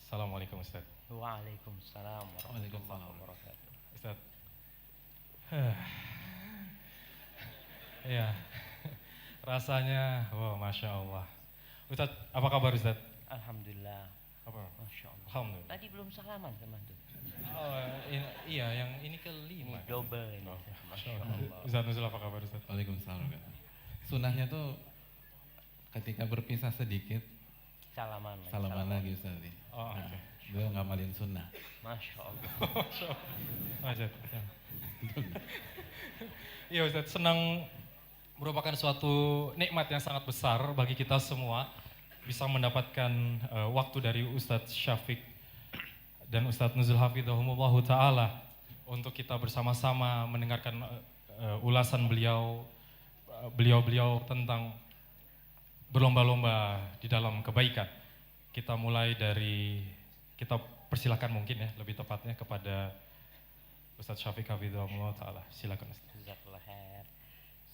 Assalamualaikum Ustaz. Waalaikumsalam warahmatullahi Waalaikumsalam. wabarakatuh. Ustaz. Ya, rasanya, wow, Masya Allah. Ustaz, apa kabar Ustaz? Alhamdulillah. Apa? Masya Allah. Alhamdulillah. Tadi belum salaman sama tuh. Oh, iya, yang ini kelima. Ini double ini. Oh, Masya Allah. Ustaz Nuzul, apa kabar Ustaz? Waalaikumsalam. Sunnahnya tuh ketika berpisah sedikit Salaman. salaman lagi Ustaz. Oh, Nah, oke. beliau ngamalin sunnah. Masya Allah. Masya Allah. Ustaz. Ya. Iya Ustaz, senang merupakan suatu nikmat yang sangat besar bagi kita semua bisa mendapatkan waktu dari Ustadz Syafiq dan Ustadz Nuzul Hafidhahumullah Ta'ala untuk kita bersama-sama mendengarkan ulasan beliau tentang berlomba-lomba di dalam kebaikan. Kita mulai dari, kita persilakan mungkin ya lebih tepatnya kepada Ustadz Syafiq Hafidhahumullah Ta'ala. Silakan Ustadz. Jazakallah khair.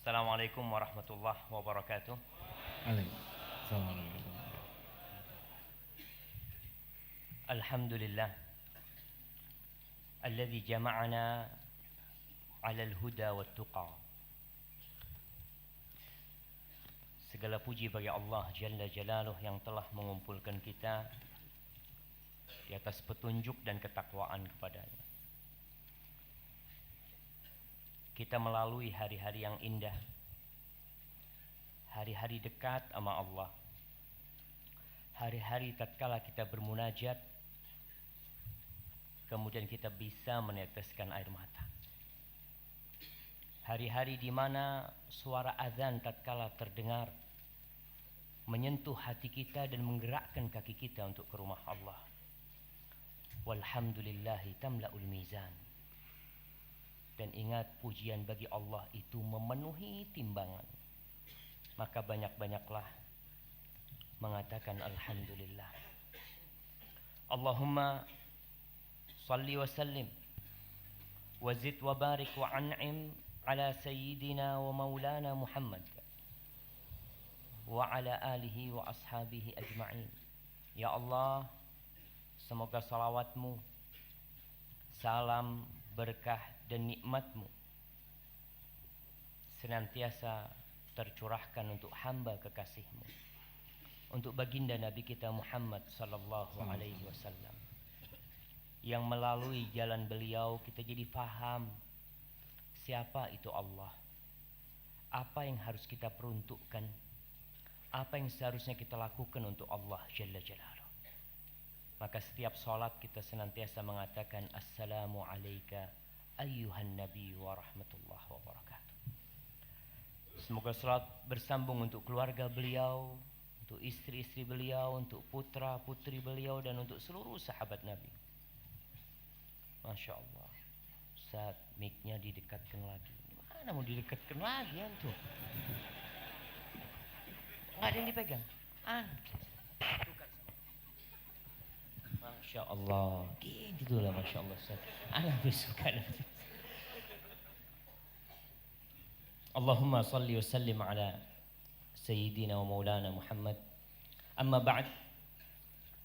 Assalamualaikum warahmatullahi wabarakatuh. Waalaikumsalam. Alhamdulillah. Alladzi jama'ana 'alal huda wat tuqa. Segala puji bagi Allah Jalla Jalaluh yang telah mengumpulkan kita di atas petunjuk dan ketakwaan kepadanya. Kita melalui hari-hari yang indah, hari-hari dekat sama Allah, hari-hari tatkala kita bermunajat, kemudian kita bisa meneteskan air mata. Hari-hari di mana suara azan tatkala terdengar menyentuh hati kita dan menggerakkan kaki kita untuk ke rumah Allah. Walhamdulillahi tamla'ul mizan. Dan ingat, pujian bagi Allah itu memenuhi timbangan. Maka banyak-banyaklah mengatakan alhamdulillah. Allahumma salli wa sallim wa zid wa barik wa an'im ala sayyidina wa maulana Muhammad wa ala alihi wa ashabihi ajma'in. Ya Allah, semoga salawatmu, salam, berkah dan nikmatmu senantiasa tercurahkan untuk hamba kekasihmu, untuk baginda Nabi kita Muhammad sallallahu alaihi wasallam, yang melalui jalan beliau kita jadi faham siapa itu Allah, apa yang harus kita peruntukkan, apa yang seharusnya kita lakukan untuk Allah Jalla Jalaluh. Maka setiap salat kita senantiasa mengatakan assalamu alayka ayyuhan nabi wa rahmatullahi wa barakatuh. Semoga salat bersambung untuk keluarga beliau, untuk istri-istri beliau, untuk putra-putri beliau, dan untuk seluruh sahabat Nabi. Masya Allah. Saat mic-nya didekatkan lagi. Mana mau didekatkan lagi antum? Nggak ada yang dipegang. Masya Allah. Gitulah Masya Allah Ustaz. Anak bersuka. Allahumma salli wa sallim ala Sayyidina wa Maulana Muhammad. Amma ba'd.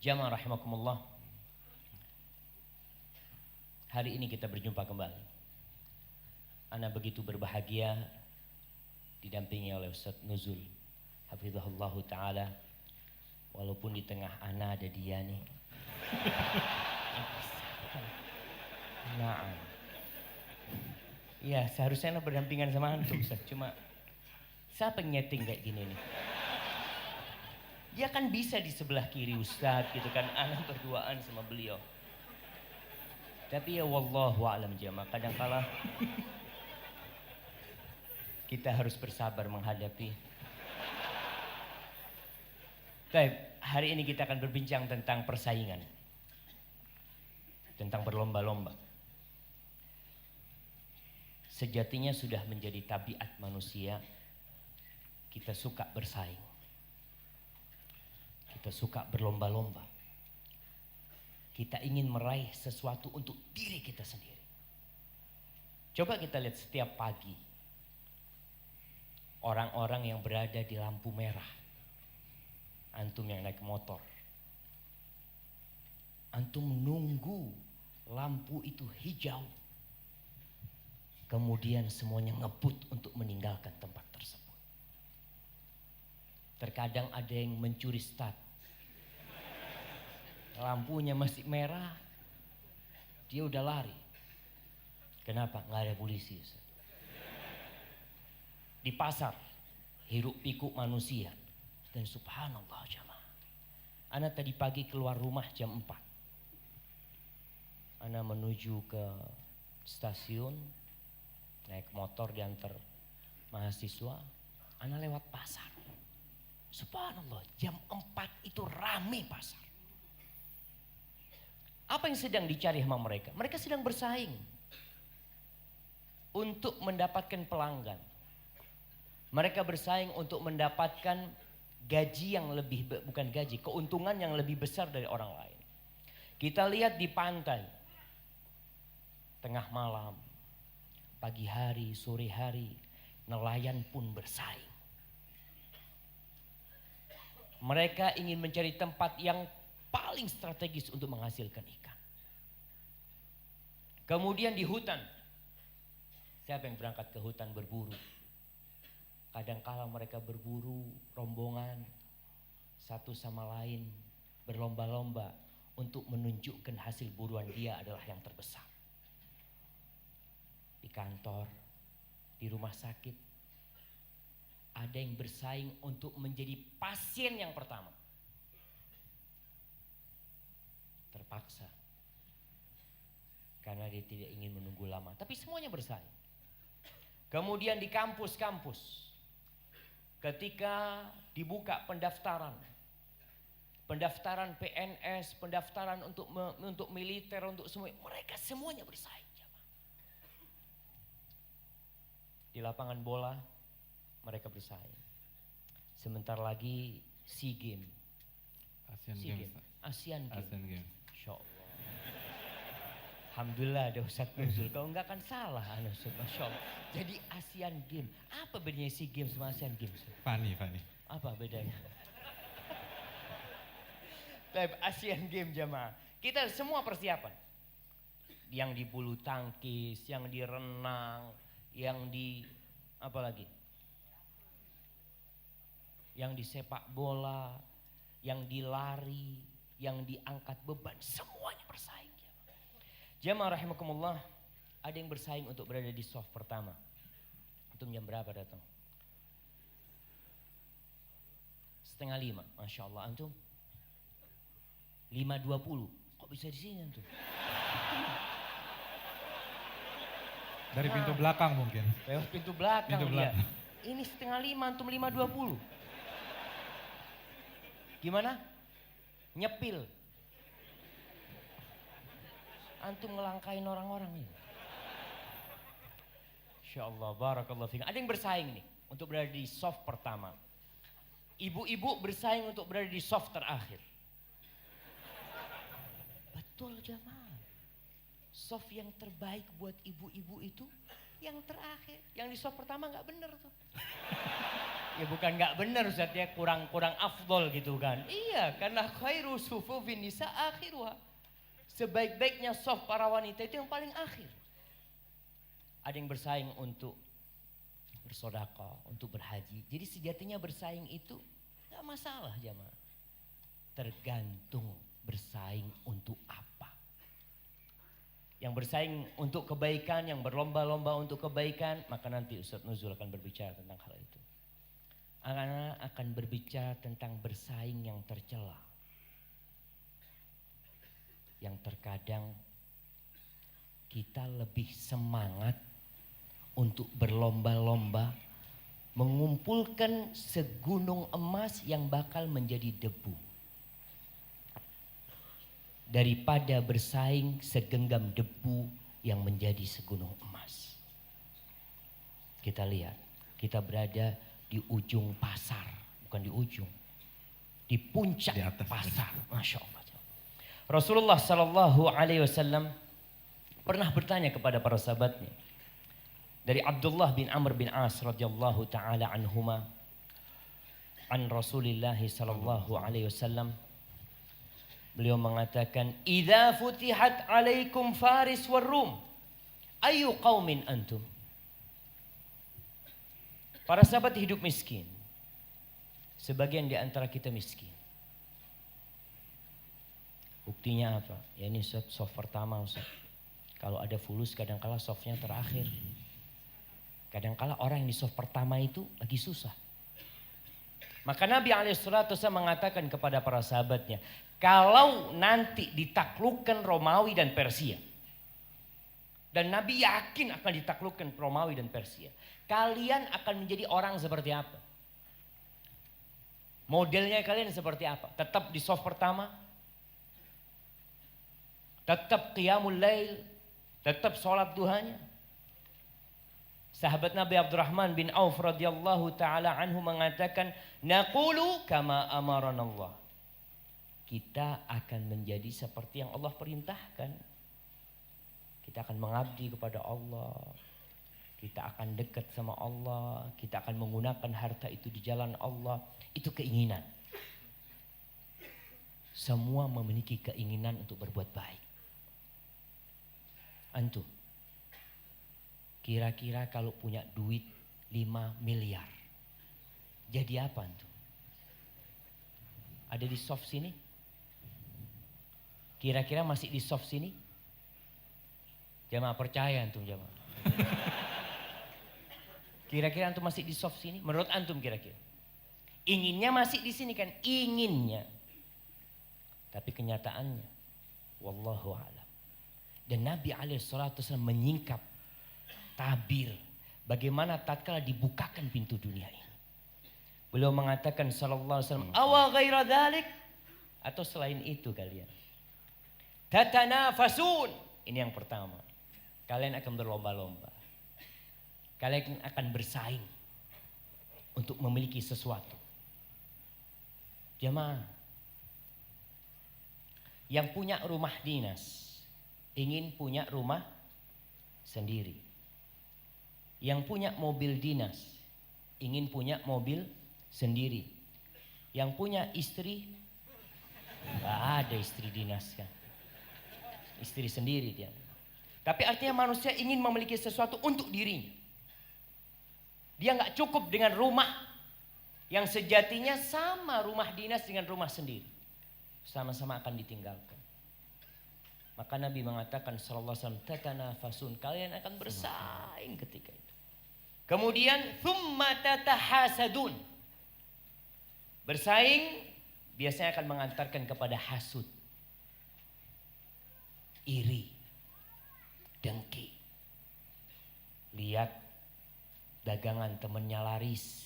Jamaah rahimakumullah. Hari ini kita berjumpa kembali. Ana begitu berbahagia didampingi oleh Ustaz Nuzul hafizahullah ta'ala. Walaupun di tengah ana ada dia nih. Nah, ya seharusnya ana berdampingan sama antum Ustaz. Cuma siapa yang nyeting kayak gini nih? Dia kan bisa di sebelah kiri Ustaz gitu kan, ana berduaan sama beliau. Tapi ya wallahu a'lam jamaah, kadangkala kita harus bersabar menghadapi. Baik, hari ini kita akan berbincang tentang persaingan, tentang berlomba-lomba. Sejatinya sudah menjadi tabiat manusia, kita suka bersaing, kita suka berlomba-lomba, kita ingin meraih sesuatu untuk diri kita sendiri. Coba kita lihat setiap pagi orang-orang yang berada di lampu merah. Antum yang naik motor, Antum nunggu lampu itu hijau. Kemudian semuanya ngebut untuk meninggalkan tempat tersebut. Terkadang ada yang mencuri start. Lampunya masih merah, dia udah lari. Kenapa? Nggak ada polisi, Ustaz. Di pasar, hiruk pikuk manusia. Dan subhanallah jamaah. Ana tadi pagi keluar rumah jam 4. Ana menuju ke stasiun, naik motor diantar mahasiswa. Ana lewat pasar. Subhanallah, jam 4 itu rame pasar. Apa yang sedang dicari sama mereka? Mereka sedang bersaing untuk mendapatkan pelanggan. Mereka bersaing untuk mendapatkan gaji yang lebih, bukan gaji, keuntungan yang lebih besar dari orang lain. Kita lihat di pantai, tengah malam, pagi hari, sore hari, nelayan pun bersaing. Mereka ingin mencari tempat yang paling strategis untuk menghasilkan ikan. Kemudian di hutan, siapa yang berangkat ke hutan berburu? Kadangkala mereka berburu rombongan, satu sama lain berlomba-lomba untuk menunjukkan hasil buruan dia adalah yang terbesar. Di kantor, di rumah sakit, ada yang bersaing untuk menjadi pasien yang pertama. Terpaksa. Karena dia tidak ingin menunggu lama. Tapi semuanya bersaing. Kemudian di kampus-kampus. Ketika dibuka pendaftaran. Pendaftaran PNS, pendaftaran untuk militer, untuk semua. Mereka semuanya bersaing. Di lapangan bola mereka bersaing. Sebentar lagi SEA Games. Asian Games. Insya Allah. Alhamdulillah ada Ustadz Nuzul. Kalau enggak kan salah Ustadz. Masya Allah. Jadi Asian Games. Apa bedanya SEA Games sama Asian Games? Fani. Apa bedanya? Tapi Asian Games jamaah. Kita semua persiapan. Yang di bulu tangkis, yang di renang, yang di apa lagi? Yang di sepak bola, yang di lari, yang diangkat beban, semuanya bersaing. Jamaah rahimakumullah, ada yang bersaing untuk berada di soft pertama. Antum jam berapa datang? 4:30, Masya Allah. Antum 5:20, kok bisa di sini antum? Dari pintu belakang mungkin. Lewat pintu belakang Pintu dia. belakang. Ini 4:30, antum 5:20. Gimana? Nyepil. Antum ngelangkain orang-orang ini. Insya Allah, barakallahu fiikum. Ada yang bersaing nih untuk berada di soft pertama. Ibu-ibu bersaing untuk berada di soft terakhir. Betul jamaah. Soft yang terbaik buat ibu-ibu itu yang terakhir. Yang di soft pertama nggak bener tuh. Ya bukan nggak bener Ustaz ya, kurang afdol gitu kan. Iya, karena khairu sufufin nisa akhiruha. Sebaik-baiknya soft para wanita itu yang paling akhir. Ada yang bersaing untuk bersedekah, untuk berhaji. Jadi sejatinya bersaing itu gak masalah jamaah. Tergantung bersaing untuk apa. Yang bersaing untuk kebaikan, yang berlomba-lomba untuk kebaikan, maka nanti Ustadz Nuzul akan berbicara tentang hal itu. Akan berbicara tentang bersaing yang tercela. Yang terkadang kita lebih semangat untuk berlomba-lomba mengumpulkan segunung emas yang bakal menjadi debu daripada bersaing segenggam debu yang menjadi segunung emas. Kita lihat, kita berada di ujung pasar, bukan di ujung, di puncak Di atas. pasar, Masya Allah. Rasulullah Sallallahu Alaihi Wasallam pernah bertanya kepada para sahabatnya dari Abdullah bin Amr bin As radhiyallahu taala anhuma an Rasulillah Sallallahu Alaihi Wasallam, Beliau mengatakan, "Idza futihat 'alaikum Faris war Rum, ayu qaumin antum?" Para sahabat hidup miskin. Sebagian di antara kita miskin. Buktinya apa? Ya ini soft pertama Ustaz. Kalau ada fulus kadangkala softnya terakhir. Kadangkala orang yang di soft pertama itu lagi susah. Maka Nabi alaihissalatu wassalam mengatakan kepada para sahabatnya, kalau nanti ditaklukkan Romawi dan Persia, dan Nabi yakin akan ditaklukkan Romawi dan Persia, kalian akan menjadi orang seperti apa? Modelnya kalian seperti apa? Tetap di soft pertama? Tetap qiyamul lail? Tetap sholat duhanya? Sahabat Nabi Abdurrahman bin Auf radhiyallahu taala anhu mengatakan, naqulu kama amaranallah. Kita akan menjadi seperti yang Allah perintahkan. Kita akan mengabdi kepada Allah. Kita akan dekat sama Allah. Kita akan menggunakan harta itu di jalan Allah. Itu keinginan. Semua memiliki keinginan untuk berbuat baik. Antum, kira-kira kalau punya duit 5 miliar, jadi apa antum? Ada di soft sini? Kira-kira masih di soft sini? Jamaah percaya antum jamaah. Kira-kira antum masih di soft sini? Menurut antum kira-kira? Inginnya masih di sini kan? Inginnya. Tapi kenyataannya, wallahu a'lam. Dan Nabi alaihissalatu wassalam menyingkap tabir bagaimana tatkala dibukakan pintu dunia ini. Beliau mengatakan sallallahu alaihi wasallam, awa ghaira dzalik, atau selain itu kalian tatanafasun. Ini yang pertama. Kalian akan berlomba-lomba. Kalian akan bersaing untuk memiliki sesuatu. Jamaah, yang punya rumah dinas ingin punya rumah sendiri. Yang punya mobil dinas ingin punya mobil sendiri. Yang punya istri, nggak ada istri dinas kan. Istri sendiri dia. Tapi artinya manusia ingin memiliki sesuatu untuk dirinya. Dia nggak cukup dengan rumah yang sejatinya sama rumah dinas dengan rumah sendiri. Sama-sama akan ditinggalkan. Maka Nabi mengatakan sallallahu alaihi wasallam, tatanafasun, kalian akan bersaing ketika itu. Kemudian thumma tatahasadun. Bersaing biasanya akan mengantarkan kepada hasud, iri, dengki. Lihat dagangan temennya laris,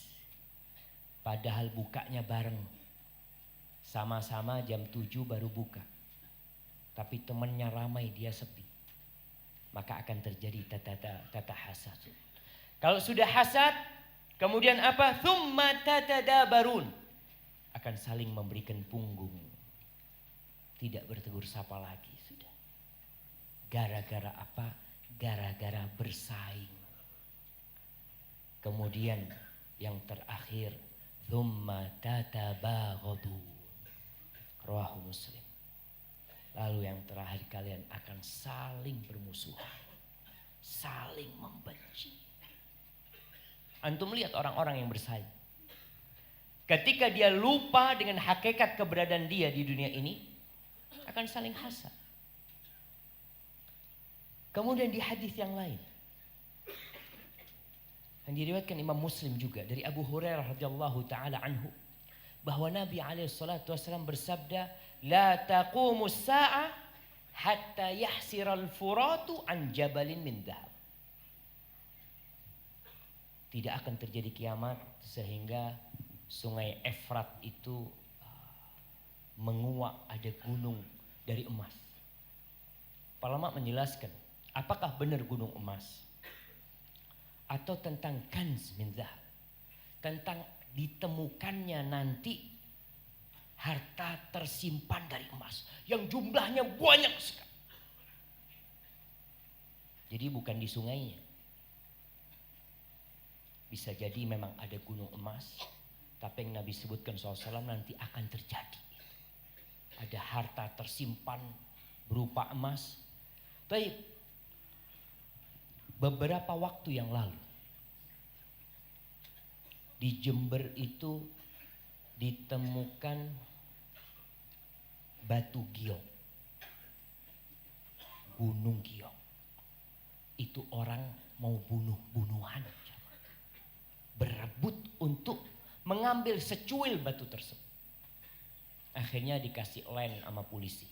padahal bukanya bareng. Sama-sama jam 7 baru buka. Tapi temannya ramai, dia sepi. Maka akan terjadi tata hasad. Kalau sudah hasad, kemudian apa? Thumma tatadabarun. Akan saling memberikan punggung. Tidak bertegur sapa lagi. Sudah. Gara-gara apa? Gara-gara bersaing. Kemudian yang terakhir, thumma tatabaghadun. Rawahu Muslim. Lalu yang terakhir kalian akan saling bermusuhan. Saling membenci. Antum lihat orang-orang yang bersaing. Ketika dia lupa dengan hakikat keberadaan dia di dunia ini, akan saling hasad. Kemudian di hadis yang lain, yang diriwayatkan Imam Muslim juga dari Abu Hurairah radhiyallahu taala anhu, bahwa Nabi alaihissalatu wassalam bersabda, la taqumus sa'ah hatta yahsiral furatu an jabalin min dhahab. Tidak akan terjadi kiamat sehingga sungai Efrat itu menguak ada gunung dari emas. Para ulama menjelaskan, apakah benar gunung emas? Atau tentang kanz min dhahab, tentang ditemukannya nanti harta tersimpan dari emas yang jumlahnya banyak sekali. Jadi bukan di sungainya. Bisa jadi memang ada gunung emas, tapi yang Nabi sebutkan SAW nanti akan terjadi. ada harta tersimpan berupa emas. Baik, beberapa waktu yang lalu di Jember itu ditemukan batu giok, gunung giok. Itu orang mau bunuh-bunuhan, berebut untuk mengambil secuil batu tersebut. Akhirnya dikasih land sama polisi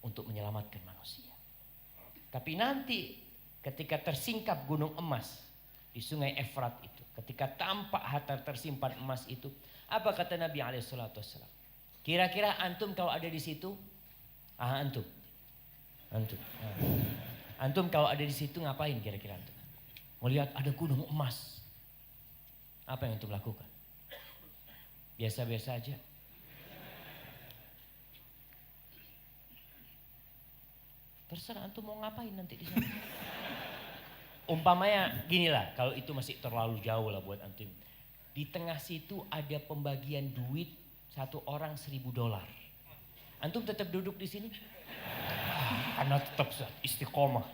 untuk menyelamatkan manusia. Tapi nanti ketika tersingkap gunung emas di sungai Efrat itu, ketika tampak harta tersimpan emas itu, apa kata Nabi SAW? Kira-kira antum kalau ada di situ, antum kalau ada di situ ngapain kira-kira antum? Melihat ada gunung emas, apa yang antum lakukan? Biasa-biasa aja. Terserah antum mau ngapain nanti di sana. Umpamanya ginilah, kalau itu masih terlalu jauh lah buat antum. Di tengah situ ada pembagian duit, satu orang $1.000. Antum tetap duduk di sini? Karena tetap istiqomah.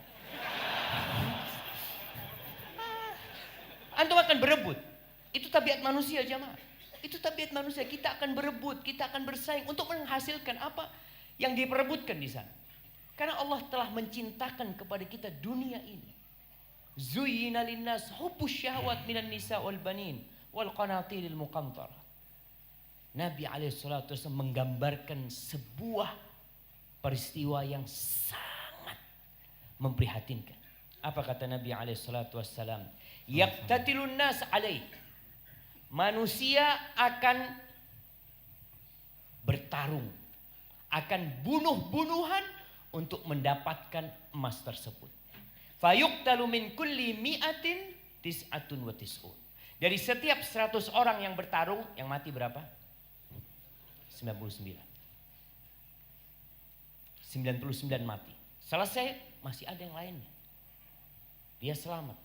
Antum akan berebut. Itu tabiat manusia jamaah. Itu tabiat manusia. Kita akan berebut, kita akan bersaing untuk menghasilkan apa yang diperebutkan di sana. Karena Allah telah mencintakan kepada kita dunia ini. Zuyyina linnas hubbus syahwat minan nisa wal banin wal qanatiril muqantarah. Nabi SAW menggambarkan sebuah peristiwa yang sangat memprihatinkan. Apa kata Nabi SAW? Yaqtatilun nas alaih. Manusia akan bertarung, akan bunuh-bunuhan untuk mendapatkan emas tersebut. Fayuqtalu min kulli mi'atin tis'atun wa tis'un. Dari setiap 100 orang yang bertarung, yang mati berapa? 99. 99 mati. Selesai, masih ada yang lainnya. Dia selamat.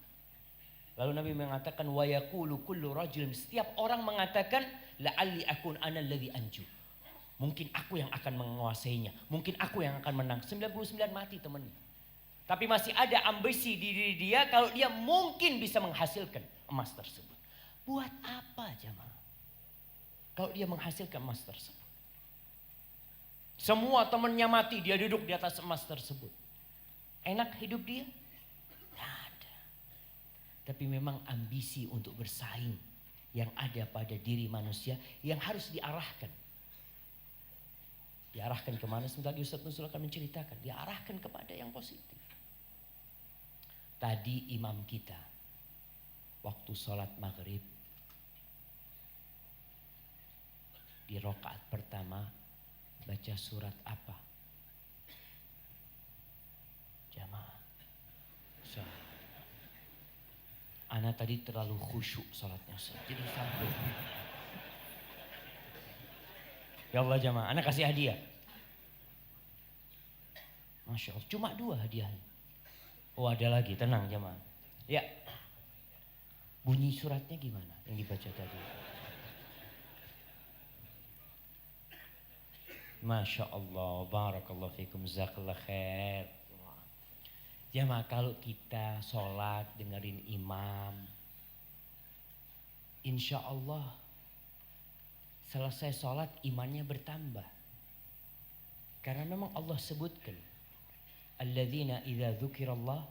Lalu Nabi mengatakan wa yaqulu kullu rajulin, setiap orang mengatakan la'alli akun ana alladhi anju. Mungkin aku yang akan menguasainya, mungkin aku yang akan menang. 99 mati temannya. Tapi masih ada ambisi di diri dia kalau dia mungkin bisa menghasilkan emas tersebut. Buat apa jamaah? Kalau dia menghasilkan emas tersebut. Semua temannya mati, dia duduk di atas emas tersebut. Enak hidup dia? Tidak ada. Tapi memang ambisi untuk bersaing yang ada pada diri manusia yang harus diarahkan. Diarahkan kemana? Sebentar lagi Ustaz Nuzul akan menceritakan. Diarahkan kepada yang positif. Tadi imam kita waktu sholat maghrib di rakaat pertama baca surat apa? Jamaah. Ana tadi terlalu khusyuk sholatnya Ustaz. Jadi sampai. Ya Allah jamaah, ana kasih hadiah. Masya Allah, cuma 2 hadiahnya. Oh ada lagi, tenang jamaah. Ya, bunyi suratnya gimana yang dibaca tadi? Masya Allah, barakallahu fikum, jazakallah khair. Jamaah kalau kita sholat dengerin imam, insya Allah selesai sholat imannya bertambah. Karena memang Allah sebutkan, alladzina idza dzukirallah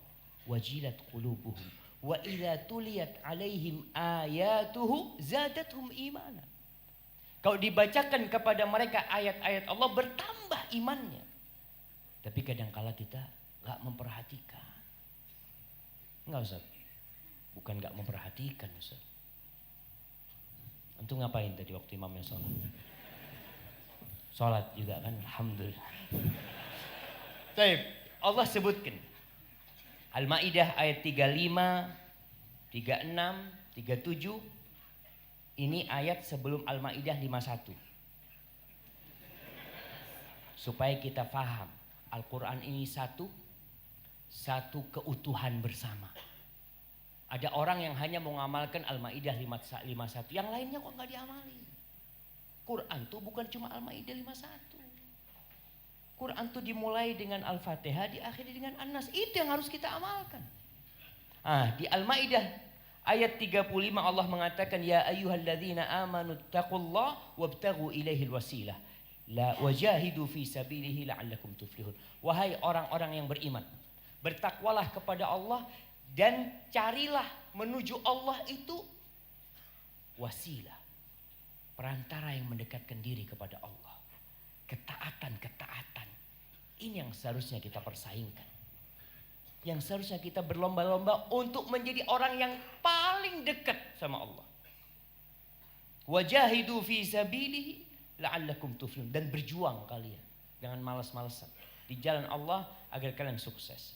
wajilat qulubuhum wa idza tuliyat alaihim ayatuhu zadatuhum imana. Kalau dibacakan kepada mereka ayat-ayat Allah bertambah imannya. Tapi kadangkala kita enggak memperhatikan. Enggak Ustaz. Bukan enggak memperhatikan Ustaz. Antum ngapain tadi waktu imamnya sholat? Sholat juga kan, alhamdulillah. Baik. Allah sebutkan Al-Maidah ayat 35, 36, 37. Ini ayat sebelum Al-Maidah 51. Supaya kita faham Al-Quran ini satu keutuhan bersama. Ada orang yang hanya mengamalkan Al-Maidah 51, yang lainnya kok nggak diamali. Quran tuh bukan cuma Al-Maidah 51. Quran itu dimulai dengan Al-Fatihah, diakhiri dengan An-Nas. Itu yang harus kita amalkan. Di Al-Maidah ayat 35 Allah mengatakan, ya ayyuhalladzina amanu taqullaha wabtaghu ilaihil wasilah la wajahidu fi sabilihi la'allakum tuflihun. Wahai orang-orang yang beriman, bertakwalah kepada Allah dan carilah menuju Allah itu wasilah, perantara yang mendekatkan diri kepada Allah. Ketaatan. Ini yang seharusnya kita persaingkan. Yang seharusnya kita berlomba-lomba untuk menjadi orang yang paling dekat sama Allah. Wajahidu fi sabilihi la'allakum tuflihun. Dan berjuang kalian. Jangan malas-malasan. Di jalan Allah agar kalian sukses.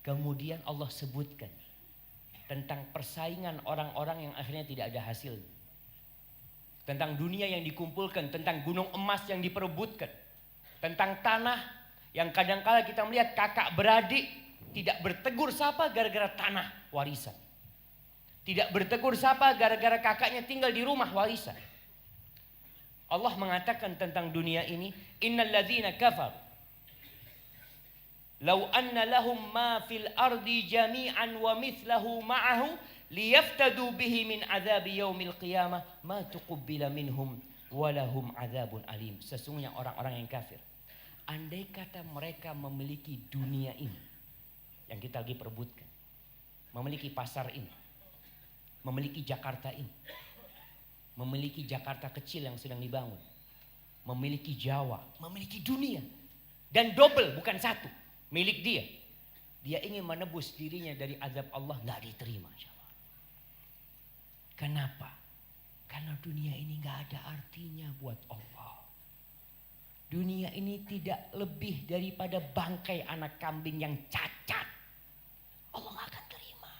Kemudian Allah sebutkan tentang persaingan orang-orang yang akhirnya tidak ada hasilnya. Tentang dunia yang dikumpulkan, tentang gunung emas yang diperebutkan, tentang tanah yang kadang-kala kita melihat kakak beradik tidak bertegur sapa gara-gara tanah warisan. Tidak bertegur sapa gara-gara kakaknya tinggal di rumah warisan. Allah mengatakan tentang dunia ini, innal ladzina kafar law anna lahum ma fil ardi jami'an wa mithlahu ma'ahu liyaftadu bihi min adzabi yaumil qiyamah ma tuqbila minhum walahum adzabun alim. Sesungguhnya orang-orang yang kafir, andai kata mereka memiliki dunia ini yang kita lagi perebutkan, memiliki pasar ini, memiliki Jakarta ini, memiliki Jakarta kecil yang sedang dibangun, memiliki Jawa, memiliki dunia, dan double bukan satu milik dia. Dia ingin menebus dirinya dari azab Allah, nggak diterima. Kenapa? Karena dunia ini nggak ada artinya buat Allah. Dunia ini tidak lebih daripada bangkai anak kambing yang cacat. Allah nggak akan terima.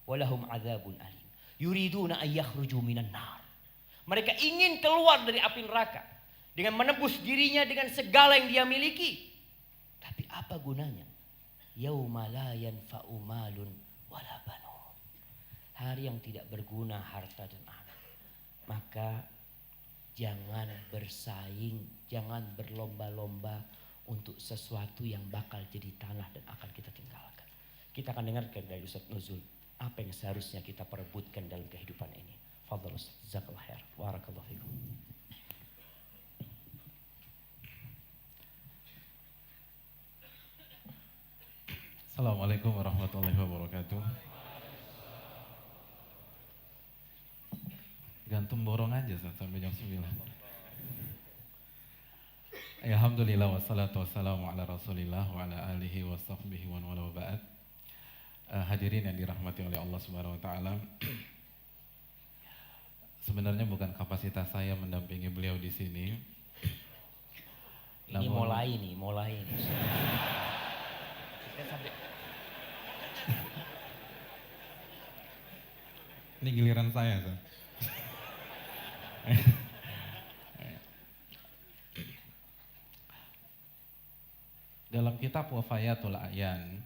Walahum adzabun alim. Yuriduna ayyakhruju minan nar. Mereka ingin keluar dari api neraka dengan menebus dirinya dengan segala yang dia miliki. Tapi apa gunanya? Yauma la yanfa'u malun wala banun. Hari yang tidak berguna harta dan anak. Maka jangan bersaing, jangan berlomba-lomba untuk sesuatu yang bakal jadi tanah dan akan kita tinggalkan. Kita akan dengarkan dari Ustaz Nuzul apa yang seharusnya kita perebutkan dalam kehidupan ini. Fadhal Ustaz, jazakallahu khair. Barakallahu fikum. Assalamualaikum warahmatullahi wabarakatuh. Gantung borong aja sampai jam 9. Alhamdulillah wassalatu wassalamu ala Rasulillah wa ala alihi wa sahbihi wa wala ba'd. Hadirin yang dirahmati oleh Allah Subhanahu wa taala. Sebenarnya bukan kapasitas saya mendampingi beliau di sini. Ini mulai nih. Kita sampai Ini giliran saya, Ustaz. Dalam kitab Wafayatul A'yan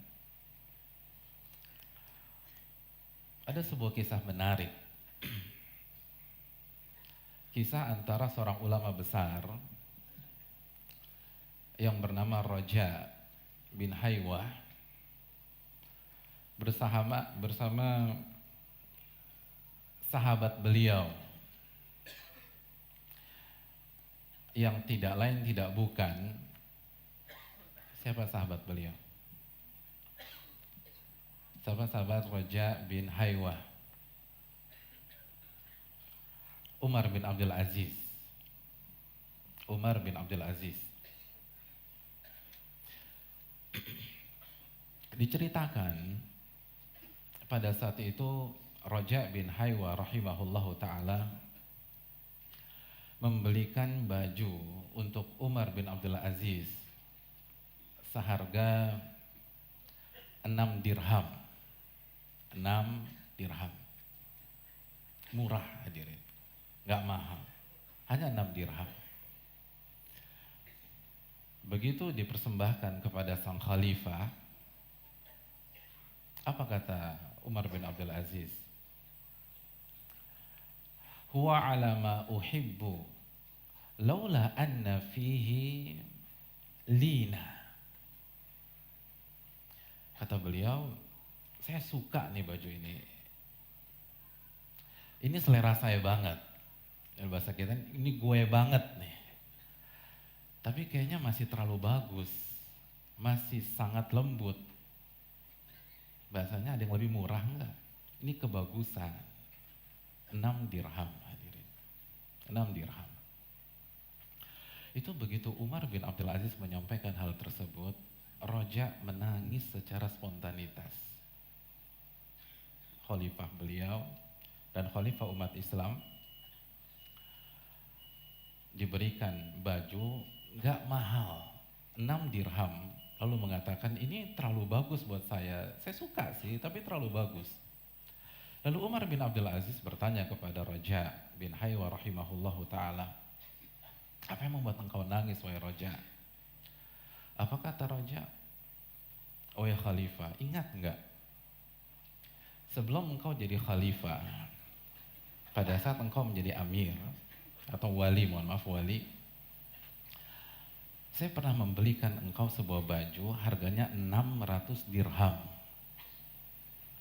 ada sebuah kisah menarik. Kisah antara seorang ulama besar yang bernama Raja bin Haywah bersama sahabat beliau yang tidak lain tidak bukan, siapa sahabat beliau? Sahabat Raja bin Haywah, Umar bin Abdul Aziz. Diceritakan pada saat itu Raja bin Haywah rahimahullahu ta'ala membelikan baju untuk Umar bin Abdul Aziz seharga 6 dirham. 6 dirham. Murah hadirin. Gak mahal. Hanya 6 dirham. Begitu dipersembahkan kepada sang khalifah, apa kata Umar bin Abdul Aziz? Huwa ala ma uhibbu laula anna fihi lina. Kata beliau, saya suka nih baju ini. Ini selera saya banget. Dalam bahasa kita, ini gue banget nih. Tapi kayaknya masih terlalu bagus. Masih sangat lembut. Bahasanya ada yang lebih murah enggak? Ini kebagusan. 6 dirham hadirin. 6 dirham. Itu begitu Umar bin Abdul Aziz menyampaikan hal tersebut, Roja menangis secara spontanitas. Khalifah beliau dan khalifah umat Islam diberikan baju gak mahal, 6 dirham, lalu mengatakan ini terlalu bagus buat saya suka sih tapi terlalu bagus. Lalu Umar bin Abdul Aziz bertanya kepada Roja bin Haywa rahimahullahu ta'ala, apa yang membuat engkau nangis wahai Roja? Apa kata Roja? Oh ya khalifah, ingat enggak? Sebelum engkau jadi khalifah, pada saat engkau menjadi amir atau wali, wali, saya pernah membelikan engkau sebuah baju harganya 600 dirham.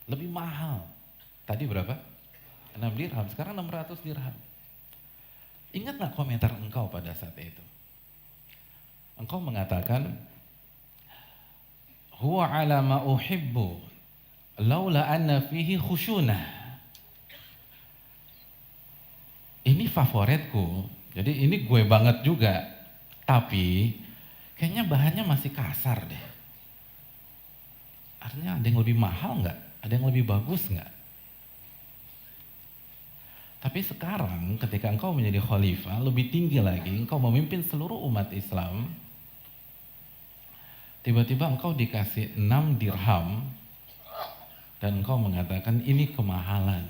Lebih mahal. Tadi berapa? 6 dirham, sekarang 600 dirham. Ingat gak komentar engkau pada saat itu? Engkau mengatakan, huwa ala ma uhibbu laula anna fihi khusyunah. Ini favoritku, jadi ini gue banget juga. Tapi kayaknya bahannya masih kasar deh. Artinya ada yang lebih mahal nggak? Ada yang lebih bagus nggak? Tapi sekarang ketika engkau menjadi khalifah, lebih tinggi lagi, engkau memimpin seluruh umat Islam, tiba-tiba engkau dikasih 6 dirham dan engkau mengatakan ini kemahalan.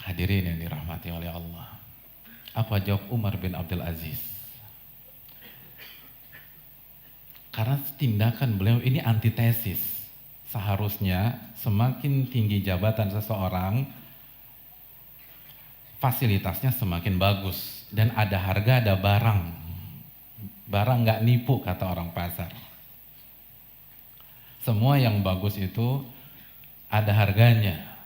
Hadirin yang dirahmati oleh Allah. Apa jawab Umar bin Abdul Aziz? Karena tindakan beliau ini antitesis. Seharusnya semakin tinggi jabatan seseorang, fasilitasnya semakin bagus. Dan ada harga, ada barang. Barang nggak nipu kata orang pasar. Semua yang bagus itu ada harganya.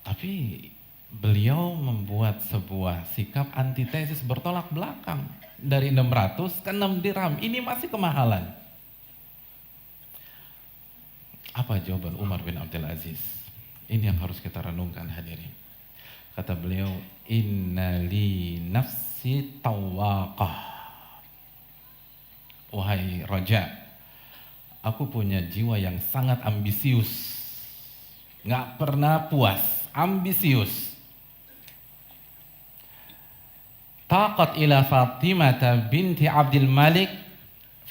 Tapi beliau membuat sebuah sikap antitesis bertolak belakang. Dari 600 ke 6 dirham, ini masih kemahalan. Apa jawaban Umar bin Abdul Aziz? Ini yang harus kita renungkan hadirin. Kata beliau, inna li nafsi tawaqah. Wahai Raja, aku punya jiwa yang sangat ambisius. Nggak pernah puas, ambisius. Taqat ila Fatimah binti Abdul Malik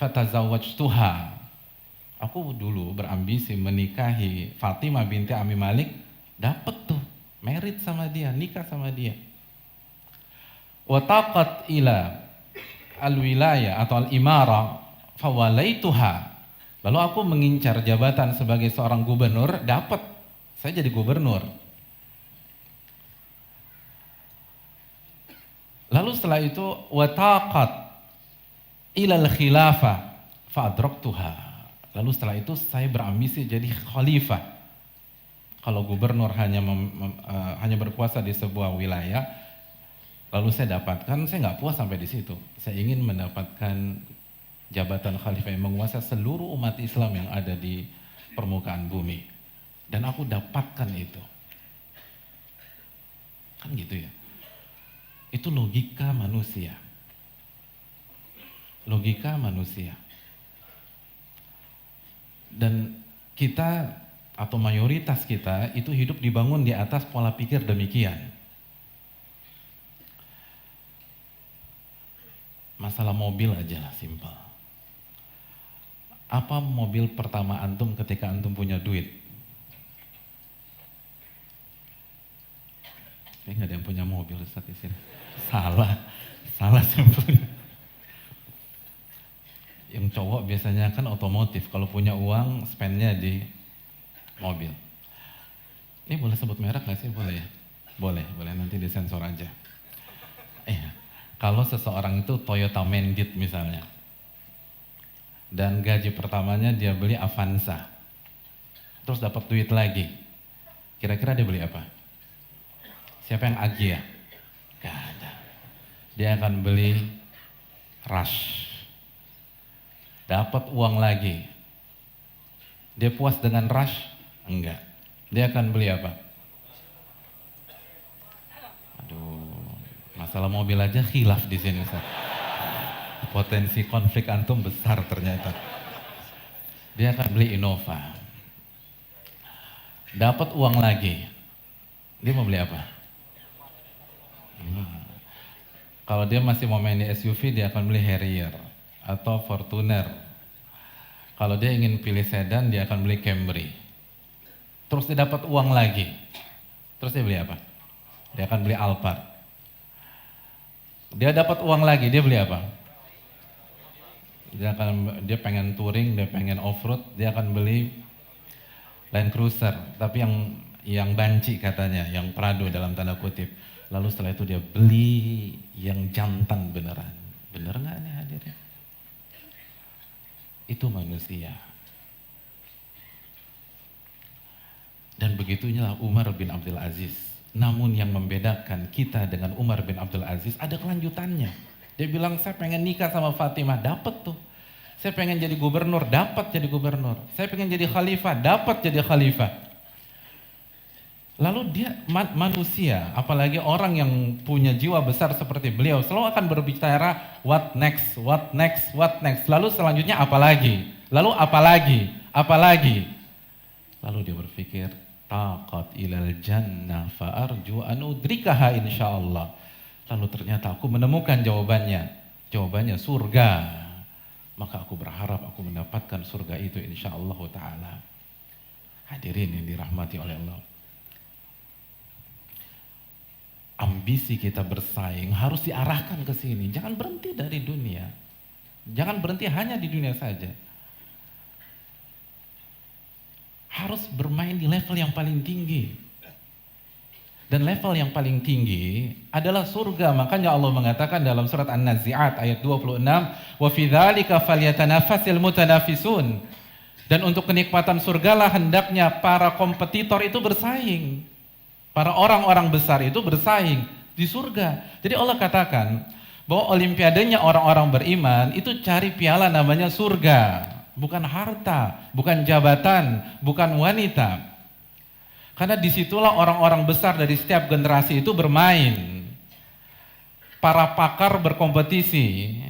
fatazawwajtuha. Aku dulu berambisi menikahi Fatimah binti Abi Malik, dapat tuh, married sama dia, nikah sama dia. Wa taqat ila al-wilayah atau al-imara fawalaituha. Lalu aku mengincar jabatan sebagai seorang gubernur, dapat. Saya jadi gubernur. Lalu setelah itu wataqat ilal khilafah fa'adraktuha. Lalu setelah itu saya berambisi jadi khalifah. Kalau gubernur hanya berkuasa di sebuah wilayah, lalu saya dapatkan, saya nggak puas sampai di situ. Saya ingin mendapatkan jabatan khalifah yang menguasai seluruh umat Islam yang ada di permukaan bumi. Dan aku dapatkan itu. Kan gitu ya. Itu logika manusia. Logika manusia. Dan kita atau mayoritas kita itu hidup dibangun di atas pola pikir demikian. Masalah mobil aja lah, simpel. Apa mobil pertama antum ketika antum punya duit? Nggak ada yang punya mobil Ustaz di sini. Salah simpelnya. Yang cowok biasanya kan otomotif, kalau punya uang spendnya di mobil. Ini boleh sebut merek nggak sih? Boleh ya? Boleh nanti disensor aja. Kalau seseorang itu Toyota Mandit misalnya, dan gaji pertamanya dia beli Avanza, terus dapat duit lagi, kira-kira dia beli apa? Siapa yang Agya? Gak ada. Dia akan beli Rush. Dapat uang lagi, dia puas dengan Rush? Enggak. Dia akan beli apa? Aduh, masalah mobil aja khilaf di sini, Ustaz. Potensi konflik antum besar ternyata. Dia akan beli Innova. Dapat uang lagi, dia mau beli apa? Kalau dia masih mau main di SUV, dia akan beli Harrier atau Fortuner. Kalau dia ingin pilih sedan, dia akan beli Camry. Terus dia dapat uang lagi, terus dia beli apa? Dia akan beli Alphard. Dia dapat uang lagi, dia beli apa? Dia pengen touring, dia pengen off-road, dia akan beli Land Cruiser, tapi yang banci katanya, yang Prado dalam tanda kutip. Lalu setelah itu dia beli yang jantan beneran. Bener nggak nih hadirin? Itu manusia. Dan begitunya Umar bin Abdul Aziz. Namun yang membedakan kita dengan Umar bin Abdul Aziz ada kelanjutannya. Dia bilang, saya pengen nikah sama Fatimah, dapat tuh. Saya pengen jadi gubernur, dapat jadi gubernur. Saya pengen jadi khalifah, dapat jadi khalifah. Lalu dia manusia, apalagi orang yang punya jiwa besar seperti beliau, selalu akan berbicara what next, what next, what next. Lalu selanjutnya apa lagi? Lalu apa lagi? Apa lagi? Lalu dia berpikir, taqat ilal jannah fa'arju an udrikaha insyaallah. Lalu ternyata aku menemukan jawabannya. Jawabannya surga. Maka aku berharap aku mendapatkan surga itu insyaallah ta'ala. Hadirin yang dirahmati oleh Allah. Ambisi kita bersaing harus diarahkan ke sini. Jangan berhenti dari dunia. Jangan berhenti hanya di dunia saja. Harus bermain di level yang paling tinggi. Dan level yang paling tinggi adalah surga. Makanya Allah mengatakan dalam surat An-Nazi'at ayat 26, "Wa fi dzalika falyatanafasil mutanafisun." Dan untuk kenikmatan surgalah hendaknya para kompetitor itu bersaing. Para orang-orang besar itu bersaing di surga. Jadi Allah katakan bahwa olimpiadenya orang-orang beriman itu cari piala namanya surga. Bukan harta, bukan jabatan, bukan wanita. Karena disitulah orang-orang besar dari setiap generasi itu bermain. Para pakar berkompetisi.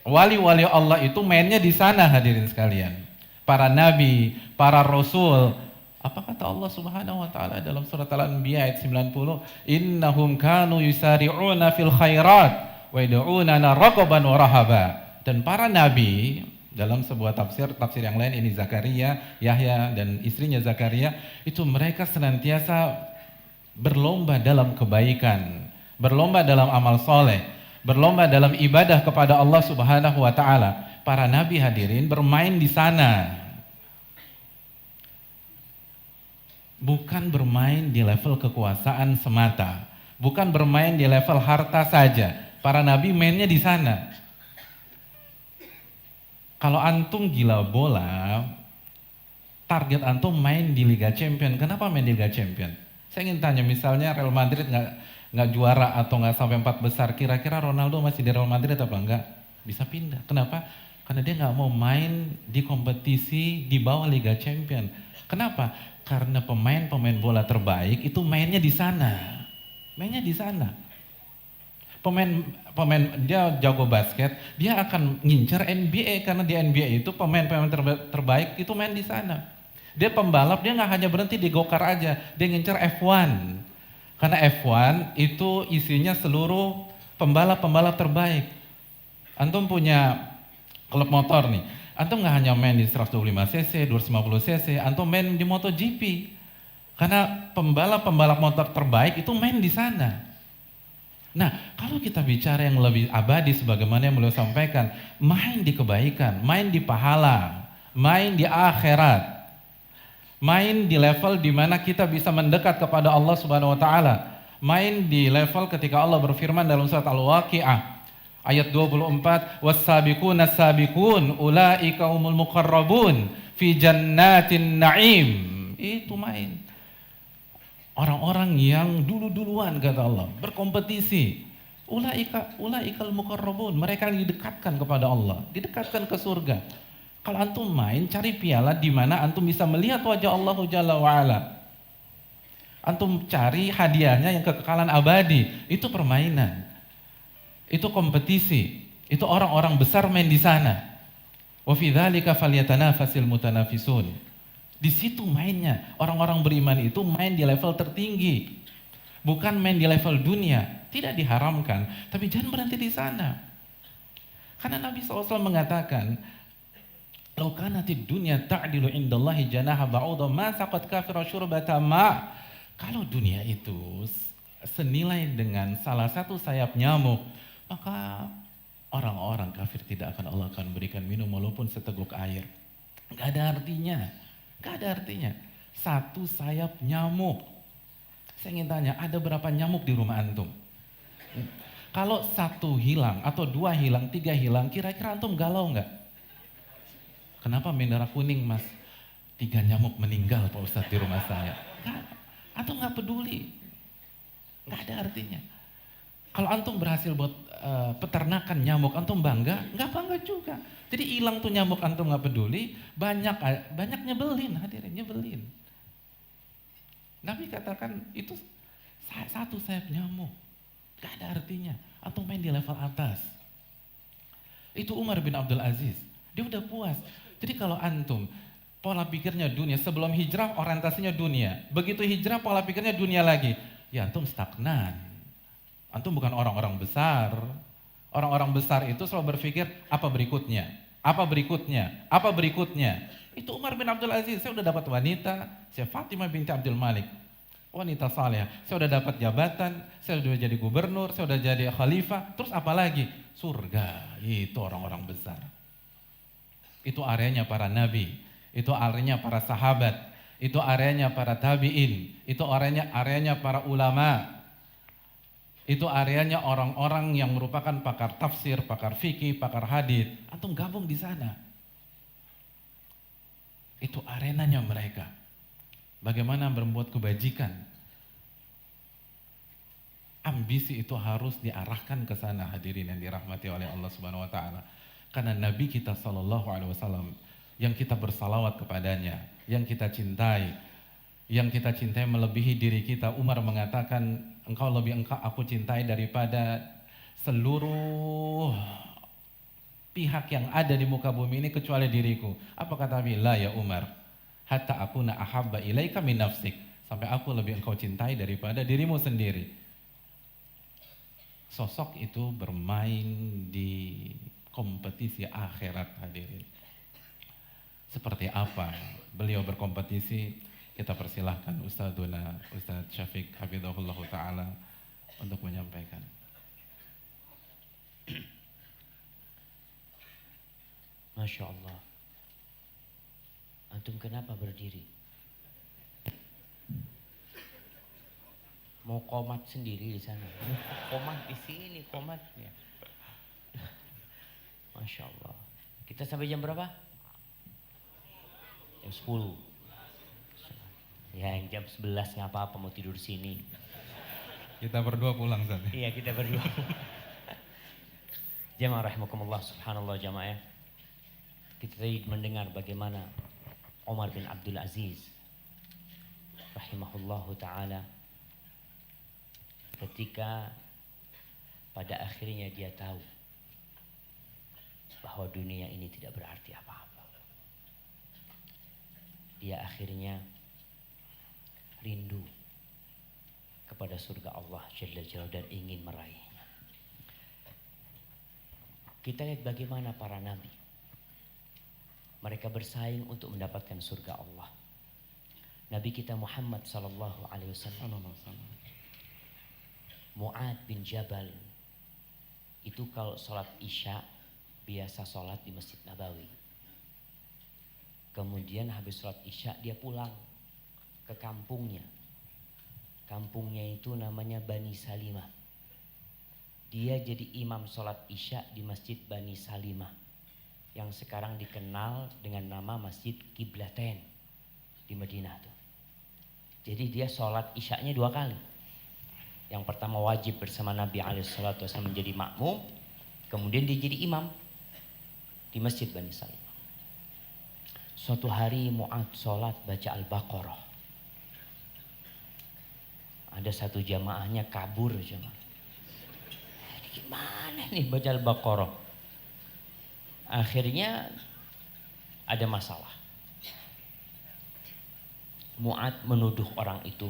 Wali-wali Allah itu mainnya di sana hadirin sekalian. Para nabi, para rasul. Apa kata Allah Subhanahu wa taala dalam surat Al-Anbiya ayat 90? Innahum kanu yusari'una fil khairat wa yad'unana raghaban wa rahaba. Dan para nabi dalam sebuah tafsir yang lain ini Zakaria, Yahya dan istrinya Zakaria, itu mereka senantiasa berlomba dalam kebaikan, berlomba dalam amal soleh, berlomba dalam ibadah kepada Allah Subhanahu wa taala. Para nabi hadirin bermain di sana. Bukan bermain di level kekuasaan semata, bukan bermain di level harta saja. Para nabi mainnya di sana. Kalau antum gila bola, target antum main di Liga Champion. Kenapa main di Liga Champion? Saya ingin tanya, misalnya Real Madrid nggak juara atau nggak sampai 4 besar, kira-kira Ronaldo masih di Real Madrid apa enggak? Bisa pindah. Kenapa? Karena dia nggak mau main di kompetisi di bawah Liga Champion. Kenapa? Karena pemain-pemain bola terbaik itu mainnya di sana. Mainnya di sana. Pemain dia jago basket, dia akan ngincar NBA karena di NBA itu pemain-pemain terbaik itu main di sana. Dia pembalap, dia nggak hanya berhenti di go-kart aja, dia ngincar F1. Karena F1 itu isinya seluruh pembalap-pembalap terbaik. Antum punya klub motor nih, antum nggak hanya main di 125 cc, 250 cc, antum main di MotoGP. Karena pembalap-pembalap motor terbaik itu main di sana. Nah, kalau kita bicara yang lebih abadi sebagaimana yang beliau sampaikan, main di kebaikan, main di pahala, main di akhirat, main di level di mana kita bisa mendekat kepada Allah Subhanahu wa taala. main di level ketika Allah berfirman dalam surat Al-Waqi'ah ayat 24, was-sabiquna as-sabiqun ulaika humul muqarrabun fi jannatin na'im. Itu main. Orang-orang yang dulu-duluan kata Allah, berkompetisi. Ulaikal muqarrabun, mereka yang didekatkan kepada Allah, didekatkan ke surga. Kalau antum main cari piala di mana antum bisa melihat wajah Allah Jalla wa Ala. Antum cari hadiahnya yang kekekalan abadi, itu permainan. Itu kompetisi. Itu orang-orang besar main di sana. Wa fi dzalika falyatanafasil mutanafisun. Di situ mainnya. Orang-orang beriman itu main di level tertinggi. Bukan main di level dunia. Tidak diharamkan, tapi jangan berhenti di sana. Karena Nabi SAW mengatakan, "Lau kanatid dunya ta'dilu indallahi janaha ba'udha ma saqat kafira syurbata ma." Kalau dunia itu senilai dengan salah satu sayap nyamuk, maka orang-orang kafir tidak akan Allah akan berikan minum walaupun seteguk air. Gak ada artinya. Gak ada artinya. Satu sayap nyamuk. Saya ingin tanya, ada berapa nyamuk di rumah antum? Kalau satu hilang atau dua hilang, tiga hilang, kira-kira antum galau nggak? Kenapa bendera kuning mas? 3 nyamuk meninggal Pak Ustadz di rumah saya. Atau nggak peduli, nggak ada artinya. Kalau antum berhasil buat peternakan nyamuk, antum bangga? Nggak bangga juga. Jadi hilang tuh nyamuk antum nggak peduli, banyak nyebelin, hadirin nyebelin. Nabi katakan itu satu sayap nyamuk, nggak ada artinya. Antum main di level atas. Itu Umar bin Abdul Aziz, dia udah puas. Jadi kalau antum pola pikirnya dunia, sebelum hijrah orientasinya dunia. Begitu hijrah pola pikirnya dunia lagi. Ya antum stagnan. Antum bukan orang-orang besar. Orang-orang besar itu selalu berpikir apa berikutnya? Apa berikutnya? Apa berikutnya? Itu Umar bin Abdul Aziz. Saya udah dapat wanita, saya Fatimah binti Abdul Malik. Wanita saleh. Saya udah dapat jabatan, saya udah jadi gubernur, saya udah jadi khalifah. Terus apa lagi? Surga. Itu orang-orang besar. Itu areanya para nabi. Itu areanya para sahabat, itu areanya para tabi'in, itu areanya para ulama, itu areanya orang-orang yang merupakan pakar tafsir, pakar fikih, pakar hadis. Antum gabung di sana. Itu arenanya mereka. Bagaimana berbuat kebajikan. Ambisi itu harus diarahkan ke sana hadirin yang dirahmati oleh Allah Subhanahu wa taala. Karena Nabi kita sallallahu alaihi wasallam yang kita bersalawat kepadanya, yang kita cintai melebihi diri kita. Umar mengatakan, engkau aku cintai daripada seluruh pihak yang ada di muka bumi ini kecuali diriku. Apa kata Nabi? La ya Umar, hatta akuna ahabba ilaika min nafsik. Sampai aku lebih engkau cintai daripada dirimu sendiri. Sosok itu bermain di kompetisi akhirat hadirin. Seperti apa beliau berkompetisi, kita persilahkan Ustadz Syafiq Hafizahullah Ta'ala untuk menyampaikan. Masya Allah. Antum kenapa berdiri? Mau komat sendiri di sana? Komat di sini, komatnya. Masya Allah. Kita sampai jam berapa? Jam 10. Ya yang jam 11 nggak apa-apa mau tidur sini. Kita berdua pulang Ustaz. Iya kita berdua. Jamaah rahimakumullah, subhanallah jamaah. Kita tadi mendengar bagaimana Umar bin Abdul Aziz rahimahullahu ta'ala ketika pada akhirnya dia tahu bahwa dunia ini tidak berarti apa-apa. Dia akhirnya rindu kepada surga Allah Jalla Jalla dan ingin meraihnya. Kita lihat bagaimana para nabi. Mereka bersaing untuk mendapatkan surga Allah. Nabi kita Muhammad sallallahu alaihi wasallam. Mu'ad bin Jabal itu kalau sholat Isya biasa sholat di Masjid Nabawi. Kemudian habis sholat Isya dia pulang ke kampungnya. Kampungnya itu namanya Bani Salimah. Dia jadi imam sholat isya di Masjid Bani Salimah yang sekarang dikenal dengan nama Masjid Qiblatain di Madinah tuh. Jadi dia sholat isyanya 2 kali. Yang pertama wajib bersama Nabi SAW menjadi makmum, kemudian dia jadi imam di Masjid Bani Salimah. Suatu hari Mu'ad sholat baca Al-Baqarah. Ada satu jamaahnya kabur jemaah. Gimana nih baca Al-Baqarah? Akhirnya ada masalah. Mu'ad menuduh orang itu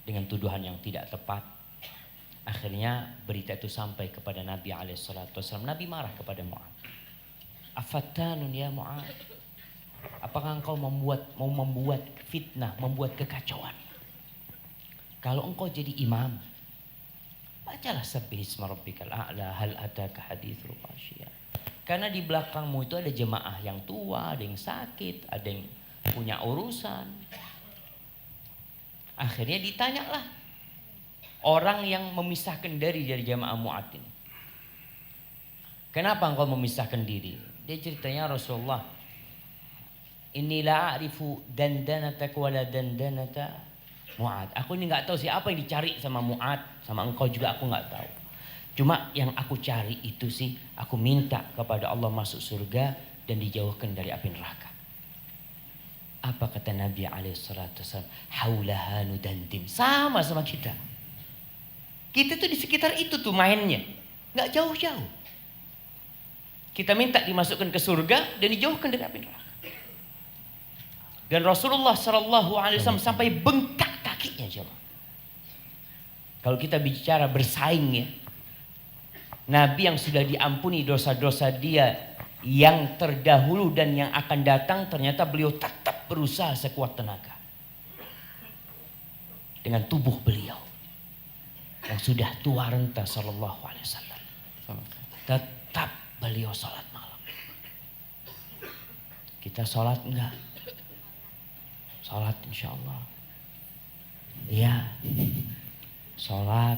dengan tuduhan yang tidak tepat. Akhirnya berita itu sampai kepada Nabi SAW. Nabi marah kepada Mu'ad. Afattanun ya Mu'ad. Apakah engkau mau membuat fitnah, membuat kekacauan? Kalau engkau jadi imam, bacalah sabbihisma rabbikal a'la hal ataka haditsul ghasyiyah. Karena di belakangmu itu ada jemaah yang tua, ada yang sakit, ada yang punya urusan. Akhirnya ditanyalah orang yang memisahkan diri dari jamaah Mu'ad ini. Kenapa engkau memisahkan diri? Dia ceritanya, Rasulullah, inni la a'rifu dandanataka wala dandanata Mu'ad. Aku ini nggak tahu siapa yang dicari sama Mu'ad, sama engkau juga aku nggak tahu. Cuma yang aku cari itu sih, aku minta kepada Allah masuk surga dan dijauhkan dari api neraka. Apa kata Nabi SAW? Haulaha nudandim. Sama kita. Kita tuh di sekitar itu tuh mainnya, nggak jauh-jauh. Kita minta dimasukkan ke surga dan dijauhkan dari api neraka. Dan Rasulullah SAW sampai bengkak kakinya jemaah. Kalau kita bicara bersaing ya, Nabi yang sudah diampuni dosa-dosa dia yang terdahulu dan yang akan datang, ternyata beliau tetap berusaha sekuat tenaga. Dengan tubuh beliau yang sudah tua renta sallallahu alaihi wasallam. Tetap beliau sholat malam. Kita sholat enggak? Sholat insya Allah. Iya, sholat.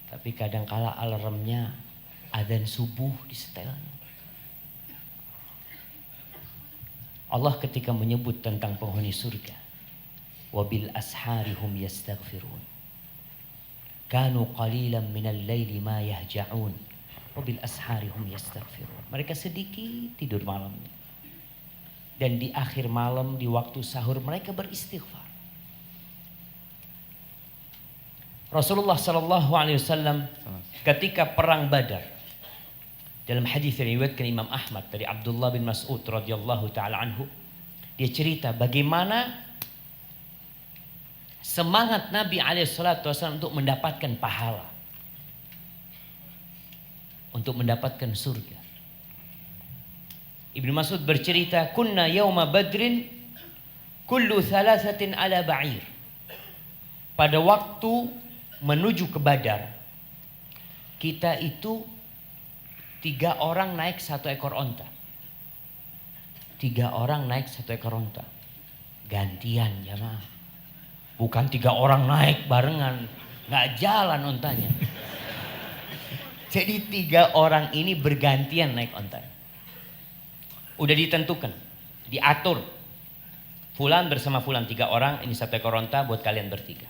Tapi kadangkala alarmnya adzan subuh di setelnya. Allah ketika menyebut tentang penghuni surga, wabil ashari hum yastaghfirun, kanu qalilan minal laili ma yahja'un, wabil ashari hum yastaghfirun. Mereka sedikit tidur malamnya. Dan di akhir malam, di waktu sahur, mereka beristighfar. Rasulullah SAW ketika perang Badar, dalam hadis yang diriwayatkan Imam Ahmad dari Abdullah bin Mas'ud radhiyallahu taala anhu, dia cerita bagaimana semangat Nabi SAW untuk mendapatkan pahala, untuk mendapatkan surga. Ibnu Mas'ud bercerita, kunna yauma badrin kullu thalathatin ala ba'ir. Pada waktu menuju ke Badar, kita itu 3 orang naik 1 ekor onta. 3 orang naik 1 ekor onta. Gantian jamaah. Bukan 3 orang naik barengan, nggak jalan ontanya. Jadi 3 orang ini bergantian naik ontanya. Udah ditentukan, diatur. Fulan bersama fulan 3 orang, ini 1 ekor onta buat kalian bertiga.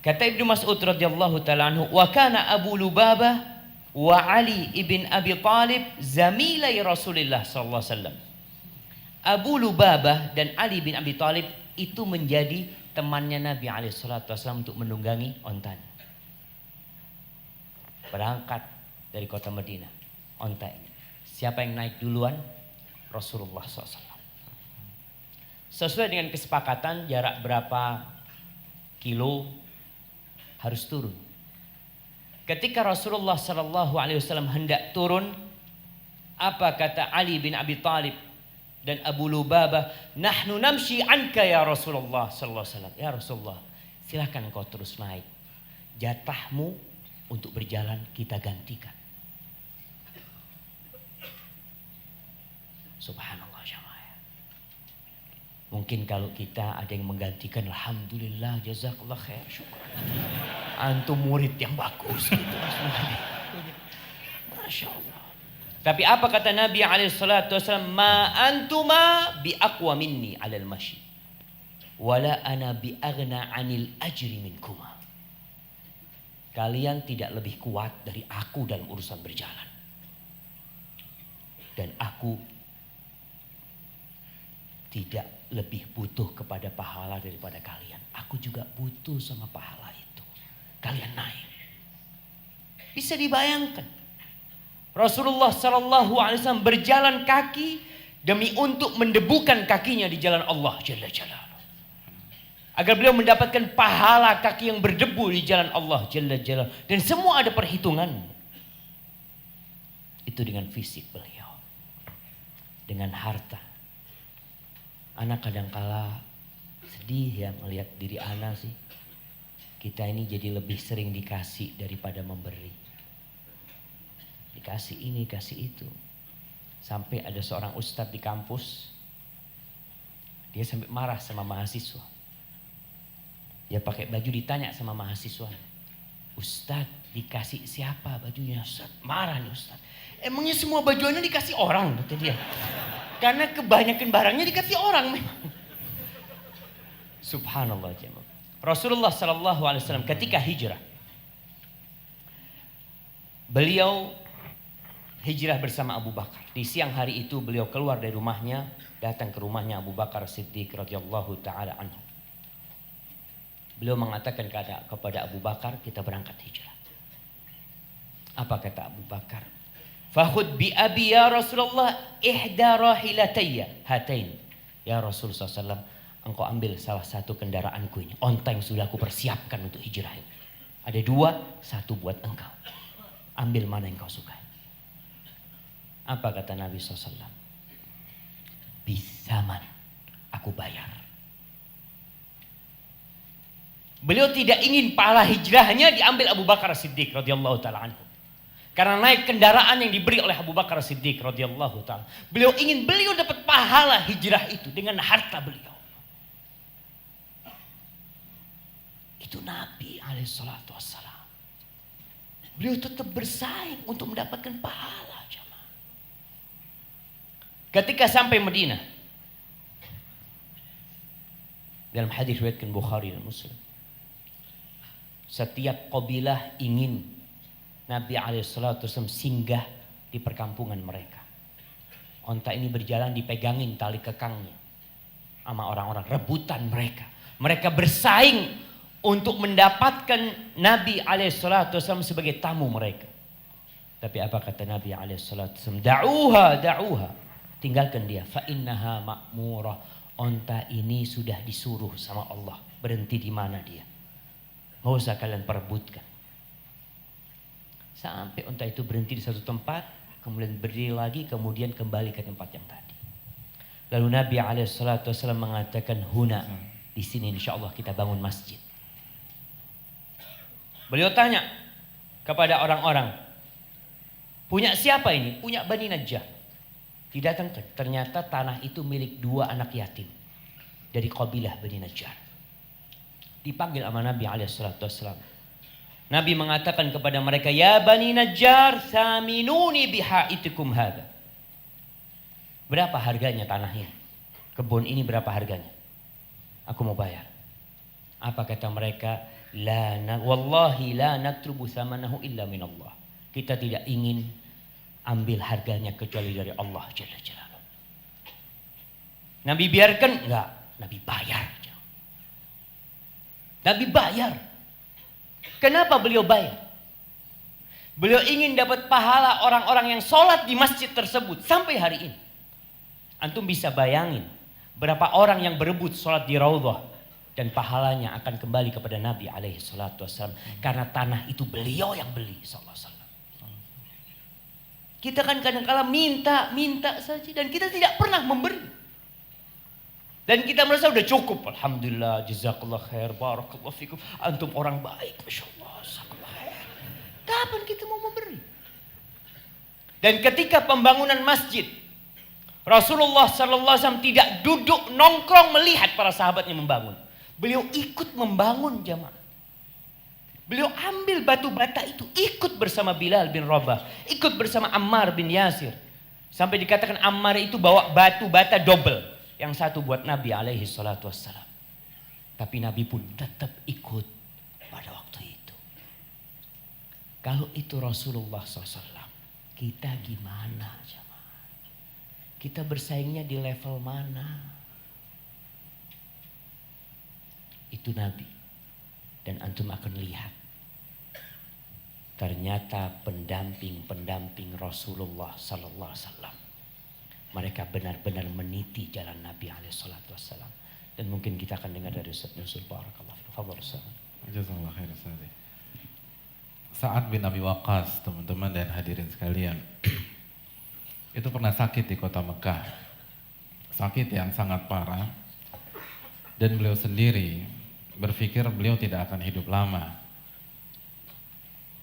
Kata Ibnu Mas'ud radhiyallahu taala anhu, wa kana Abu Lubabah wa Ali ibn Abi Talib zamilai Rasulullah sallallahu alaihi wasallam. Abu Lubabah dan Ali bin Abi Talib itu menjadi temannya Nabi alaihi salatu wasallam untuk menunggangi ontanya. Berangkat dari kota Madinah onta ini. Siapa yang naik duluan? Rasulullah SAW. Sesuai dengan kesepakatan jarak berapa kilo harus turun. Ketika Rasulullah SAW hendak turun, apa kata Ali bin Abi Talib dan Abu Lubabah? Nahnu namshi anka ya Rasulullah SAW. Ya Rasulullah, silakan engkau terus naik. Jatahmu untuk berjalan kita gantikan. Subhanallah jamaah. Mungkin kalau kita ada yang menggantikan, alhamdulillah, jazakallah khair, syukur. Antum murid yang bagus gitu. Masya Allah. Tapi apa kata Nabi SAW? Ma antuma bi aqwa minni alal mashi. Wala ana bi aghna anil ajri minkuma. Kalian tidak lebih kuat dari aku dalam urusan berjalan. Dan aku tidak lebih butuh kepada pahala daripada kalian. Aku juga butuh sama pahala itu. Kalian naik. Bisa dibayangkan. Rasulullah SAW berjalan kaki demi untuk mendebukan kakinya di jalan Allah Jalla Jalaluhu. Agar beliau mendapatkan pahala kaki yang berdebu di jalan Allah Jalla Jalaluhu. Dan semua ada perhitungan. Itu dengan fisik beliau. Dengan harta. Anak kadangkala sedih ya melihat diri anak sih. Kita ini jadi lebih sering dikasih daripada memberi. Dikasih ini, kasih itu. Sampai ada seorang ustadz di kampus. Dia sampai marah sama mahasiswa. Dia pakai baju ditanya sama mahasiswa. Ustadz dikasih siapa bajunya Ustadz? Marah nih Ustadz. Emangnya semua bajuannya dikasih orang? Kata dia. Karena kebanyakan barangnya dikasih orang memang. Subhanallah jemaah. Rasulullah SAW ketika hijrah. Beliau hijrah bersama Abu Bakar. Di siang hari itu beliau keluar dari rumahnya. Datang ke rumahnya Abu Bakar Siddiq radhiyallahu ta'ala anhu. Beliau mengatakan kepada Abu Bakar, kita berangkat hijrah. Apa kata Abu Bakar? Fakhud bi abi ya Rasulullah ihda rahilatayya hatain. Ya Rasulullah SAW, engkau ambil salah satu kendaraanku ini. Onta yang sudah aku persiapkan untuk hijrah ini. Ada dua, satu buat engkau. Ambil mana yang kau sukai. Apa kata Nabi SAW? Bisaman, aku bayar. Beliau tidak ingin pahala hijrahnya diambil Abu Bakar Siddiq radhiyallahu ta'ala anhu. Karena naik kendaraan yang diberi oleh Abu Bakar Siddiq radhiyallahu ta'ala. Beliau ingin beliau dapat pahala hijrah itu dengan harta beliau. Itu Nabi alaihissalatu wassalam. Beliau tetap bersaing untuk mendapatkan pahala. Jamaah. Ketika sampai Madinah. Dalam hadis riwayatkan Bukhari dan Muslim. Setiap kabilah ingin Nabi SAW singgah di perkampungan mereka. Onta ini berjalan dipegangin tali kekangnya sama orang-orang, rebutan mereka. Mereka bersaing untuk mendapatkan Nabi SAW sebagai tamu mereka. Tapi apa kata Nabi SAW? Da'uha. Tinggalkan dia. Fa innaha ma'murah. Onta ini sudah disuruh sama Allah. Berhenti di mana dia. Nggak usah kalian perebutkan. Sampai unta itu berhenti di satu tempat, kemudian berdiri lagi, kemudian kembali ke tempat yang tadi. Lalu Nabi SAW mengatakan, huna, di sini insya Allah kita bangun masjid. Beliau tanya kepada orang-orang, punya siapa ini? Punya Bani Najjar. Didatangkan, ternyata tanah itu milik dua anak yatim dari kabilah Bani Najjar. Dipanggil sama Nabi SAW. Nabi mengatakan kepada mereka, ya Bani Najjar, saminuni bihaitikum hadha. Berapa harganya tanah ini? Kebun ini berapa harganya? Aku mau bayar. Apa kata mereka? Wallahi la natrubu thamanahu illa minallah. Kita tidak ingin ambil harganya kecuali dari Allah Jalla Jalaluhu. Nabi biarkan? Enggak. Nabi bayar. Nabi bayar. Kenapa beliau bayar? Beliau ingin dapat pahala orang-orang yang sholat di masjid tersebut sampai hari ini. Antum bisa bayangin berapa orang yang berebut sholat di Raudhah dan pahalanya akan kembali kepada Nabi SAW karena tanah itu beliau yang beli SAW. Kita kan kadang-kala minta saja dan kita tidak pernah memberi. Dan kita merasa udah cukup. Alhamdulillah, jazakallah khair, barakallah fikum. Antum orang baik, Masya Allah, jazakallah khair. Kapan kita mau memberi? Dan ketika pembangunan masjid, Rasulullah SAW tidak duduk nongkrong melihat para sahabatnya membangun. Beliau ikut membangun jamaah. Beliau ambil batu bata itu, ikut bersama Bilal bin Rabah, ikut bersama Ammar bin Yasir. Sampai dikatakan Ammar itu bawa batu bata double. Yang satu buat Nabi alaihi salatu wassalam. Tapi Nabi pun tetap ikut pada waktu itu. Kalau itu Rasulullah SAW, kita gimana jamaah? Kita bersaingnya di level mana? Itu Nabi. Dan antum akan lihat. Ternyata pendamping-pendamping Rasulullah sallallahu alaihi wasallam. Mereka benar-benar meniti jalan Nabi alaihi salatu wasallam. Dan mungkin kita akan dengar dari Ustaz Nuzul. Barakallahu fiikum. Fadhal Ustaz. Jazakallahu khair Ustaz. Sa'ad bin Abi Waqqas, teman-teman dan hadirin sekalian. Itu pernah sakit di kota Mekah. Sakit yang sangat parah. Dan beliau sendiri berpikir beliau tidak akan hidup lama.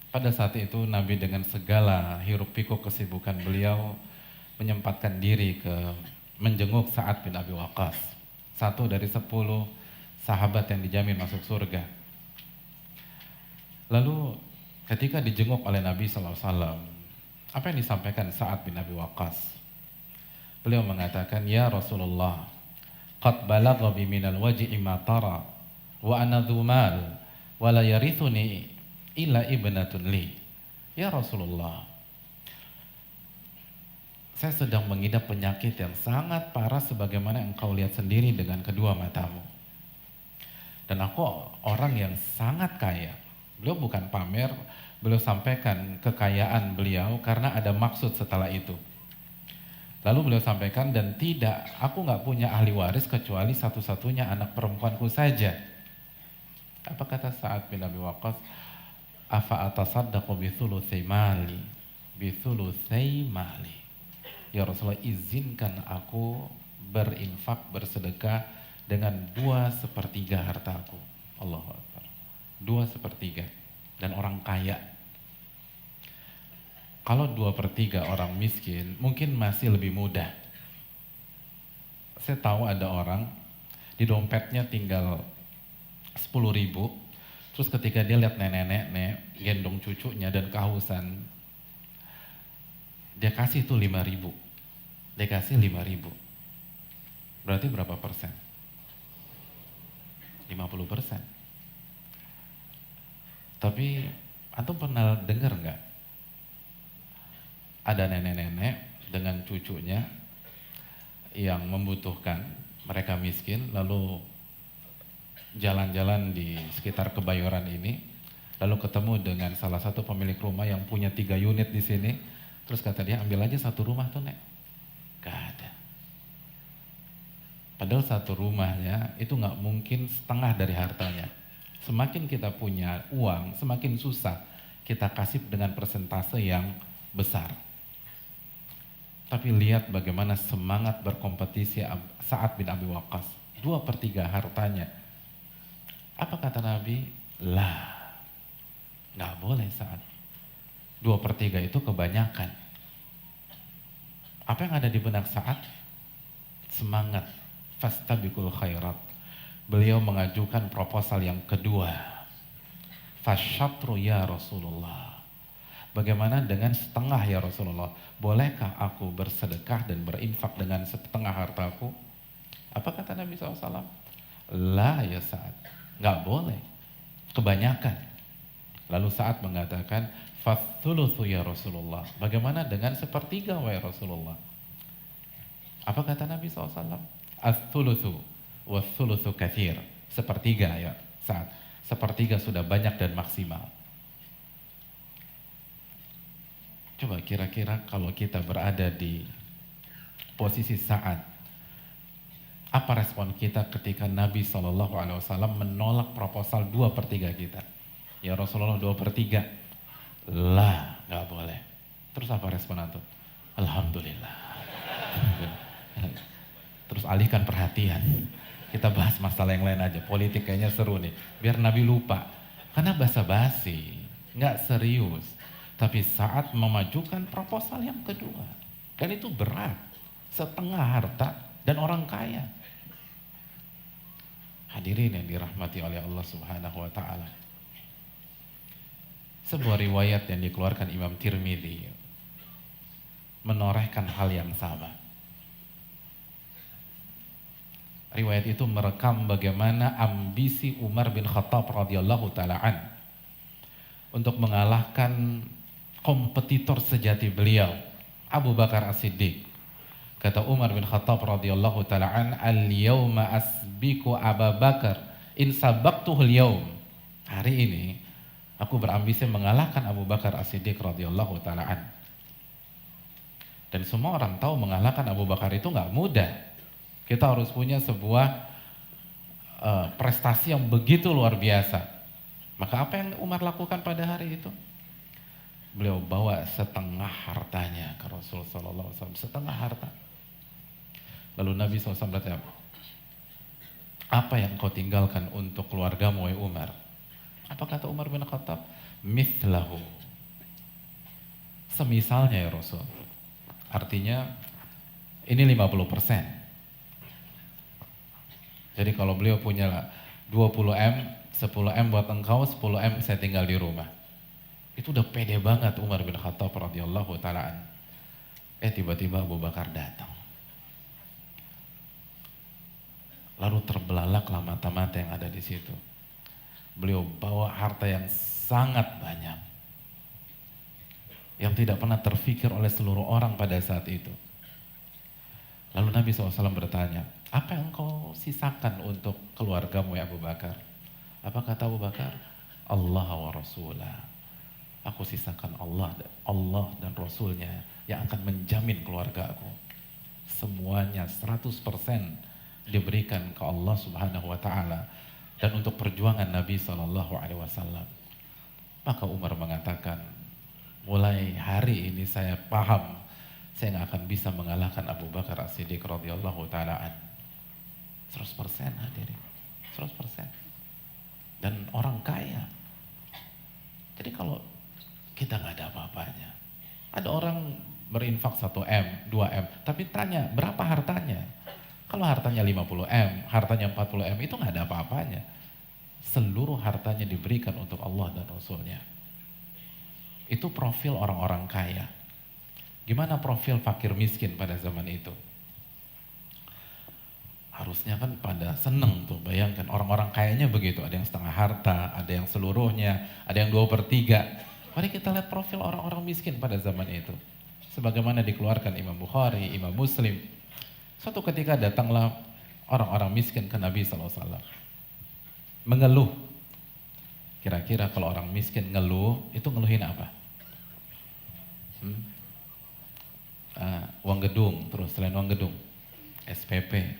Pada saat itu Nabi dengan segala hiruk pikuk kesibukan beliau menyempatkan diri ke menjenguk Sa'ad bin Abi Waqqas. 1 dari 10 sahabat yang dijamin masuk surga. Lalu ketika dijenguk oleh Nabi SAW, apa yang disampaikan Sa'ad bin Abi Waqqas? Beliau mengatakan, "Ya Rasulullah, qad balagha bi minal waji'i ma tara wa ana dzu mal wa la yarithuni illa ibnatun li." Ya Rasulullah, saya sedang mengidap penyakit yang sangat parah sebagaimana engkau lihat sendiri dengan kedua matamu. Dan aku orang yang sangat kaya. Beliau bukan pamer, beliau sampaikan kekayaan beliau karena ada maksud setelah itu. Lalu beliau sampaikan, dan tidak, aku nggak punya ahli waris kecuali satu-satunya anak perempuanku saja. Apa kata Sa'ad bin Abi Waqqas? Afa atasaddaqu bi thulutsai mali, bi thulutsai mali. Ya Rasulullah, izinkan aku berinfak, bersedekah dengan 2/3 hartaku. Allahu Akbar. 2/3. Dan orang kaya. Kalau 2/3 orang miskin, mungkin masih lebih mudah. Saya tahu ada orang di dompetnya tinggal 10.000, terus ketika dia lihat nenek-nenek gendong cucunya dan kehausan, dia kasih tuh 5.000. Dia kasih 5.000. Berarti berapa persen? 50%. Tapi antum pernah dengar nggak? Ada nenek-nenek dengan cucunya yang membutuhkan, mereka miskin, lalu jalan-jalan di sekitar Kebayoran ini, lalu ketemu dengan salah satu pemilik rumah yang punya 3 unit di sini, terus kata dia, ambil aja 1 rumah tuh nek. Gak ada. Padahal 1 rumahnya itu nggak mungkin setengah dari hartanya. Semakin kita punya uang, semakin susah kita kasih dengan persentase yang besar. Tapi lihat bagaimana semangat berkompetisi Sa'ad bin Abi Waqqas. 2/3 hartanya. Apa kata Nabi? Lah, nggak boleh Sa'ad. 2/3 itu kebanyakan. Apa yang ada di benak Sa'ad? Semangat. Fastabiqul khairat. Beliau mengajukan proposal yang kedua. Fasyatru ya Rasulullah. Bagaimana dengan setengah ya Rasulullah? Bolehkah aku bersedekah dan berinfak dengan setengah hartaku? Apa kata Nabi SAW? La ya Sa'ad. Nggak boleh. Kebanyakan. Lalu Sa'ad mengatakan, fathuluthu ya Rasulullah. Bagaimana dengan 1/3 ya Rasulullah? Apa kata Nabi SAW? Athuluthu wa thuluthu kathir. 1/3 ya Sa'ad. 1/3 sudah banyak dan maksimal. Coba kira-kira kalau kita berada di posisi Sa'ad, apa respon kita ketika Nabi SAW menolak proposal 2/3 kita? Ya Rasulullah 2/3. Lah, nggak boleh. Terus apa respon antum? Alhamdulillah. Terus alihkan perhatian. Kita bahas masalah yang lain aja. Politik kayaknya seru nih. Biar Nabi lupa. Karena basa-basi, nggak serius. Tapi saat memajukan proposal yang kedua. Dan itu berat. setengah harta dan orang kaya. Hadirin yang dirahmati oleh Allah Subhanahu wa taala. Sebuah riwayat yang dikeluarkan Imam Tirmidzi menorehkan hal yang sama. Riwayat itu merekam bagaimana ambisi Umar bin Khattab radhiyallahu taala an untuk mengalahkan kompetitor sejati beliau, Abu Bakar As-Siddiq. Kata Umar bin Khattab radhiyallahu taala an, "Al-yauma asbiku Abu Bakar in sabaqtuhu al-yaum." Hari ini aku berambisi mengalahkan Abu Bakar As-Siddiq radhiyallahu taala an. Dan semua orang tahu mengalahkan Abu Bakar itu nggak mudah. Kita harus punya sebuah prestasi yang begitu luar biasa. Maka apa yang Umar lakukan pada hari itu? Beliau bawa setengah hartanya ke Rasul sallallahu alaihi wasallam, setengah harta. Lalu Nabi SAW bertanya, apa yang kau tinggalkan untuk keluargamu, wahai Umar? Apa kata Umar bin Khattab? Mithlahu. Semisalnya ya Rasul. Artinya ini 50%. Jadi kalau beliau punya 20M, 10M buat engkau, 10M saya tinggal di rumah. Itu udah pede banget Umar bin Khattab radhiyallahu ta'ala. Tiba-tiba Abu Bakar datang. Lalu terbelalaklah mata-mata yang ada di situ. Beliau bawa harta yang sangat banyak, yang tidak pernah terfikir oleh seluruh orang pada saat itu. Lalu Nabi SAW bertanya, apa yang kau sisakan untuk keluargamu ya Abu Bakar? Apa kata Abu Bakar? Allah wa Rasulah. Aku sisakan Allah dan Rasulnya yang akan menjamin keluarga aku. Semuanya 100% diberikan ke Allah Subhanahu wa taala dan untuk perjuangan Nabi SAW. Maka Umar mengatakan, mulai hari ini saya paham saya nggak akan bisa mengalahkan Abu Bakar As-Siddiq radhiyallahu ta'ala. 100% hadirin, 100%. Dan orang kaya. Jadi kalau kita nggak ada apa-apanya, ada orang berinfak 1M, 2M, tapi tanya berapa hartanya? Kalau hartanya 50M, hartanya 40M, itu nggak ada apa-apanya. Seluruh hartanya diberikan untuk Allah dan Rasulnya. Itu profil orang-orang kaya. Gimana profil fakir miskin pada zaman itu? Harusnya kan pada seneng tuh, bayangkan orang-orang kayanya begitu. Ada yang setengah harta, ada yang seluruhnya, ada yang 2/3. Mari kita lihat profil orang-orang miskin pada zaman itu. Sebagaimana dikeluarkan Imam Bukhari, Imam Muslim. Suatu ketika datanglah orang-orang miskin ke Nabi SAW. Mengeluh. Kira-kira kalau orang miskin ngeluh, itu ngeluhin apa? Uang gedung, terus selain uang gedung, SPP,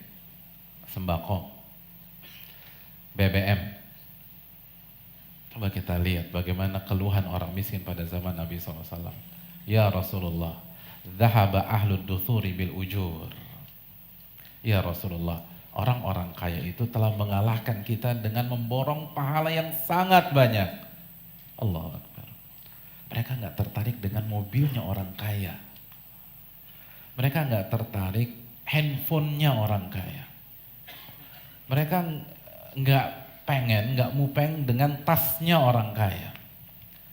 sembako, BBM. Coba kita lihat bagaimana keluhan orang miskin pada zaman Nabi SAW. Ya Rasulullah, dhahaba ahlud duthuri bil ujur. Ya Rasulullah, orang-orang kaya itu telah mengalahkan kita dengan memborong pahala yang sangat banyak. Allahu Akbar. Mereka nggak tertarik dengan mobilnya orang kaya. Mereka nggak tertarik handphonenya orang kaya. Mereka nggak mupeng dengan tasnya orang kaya.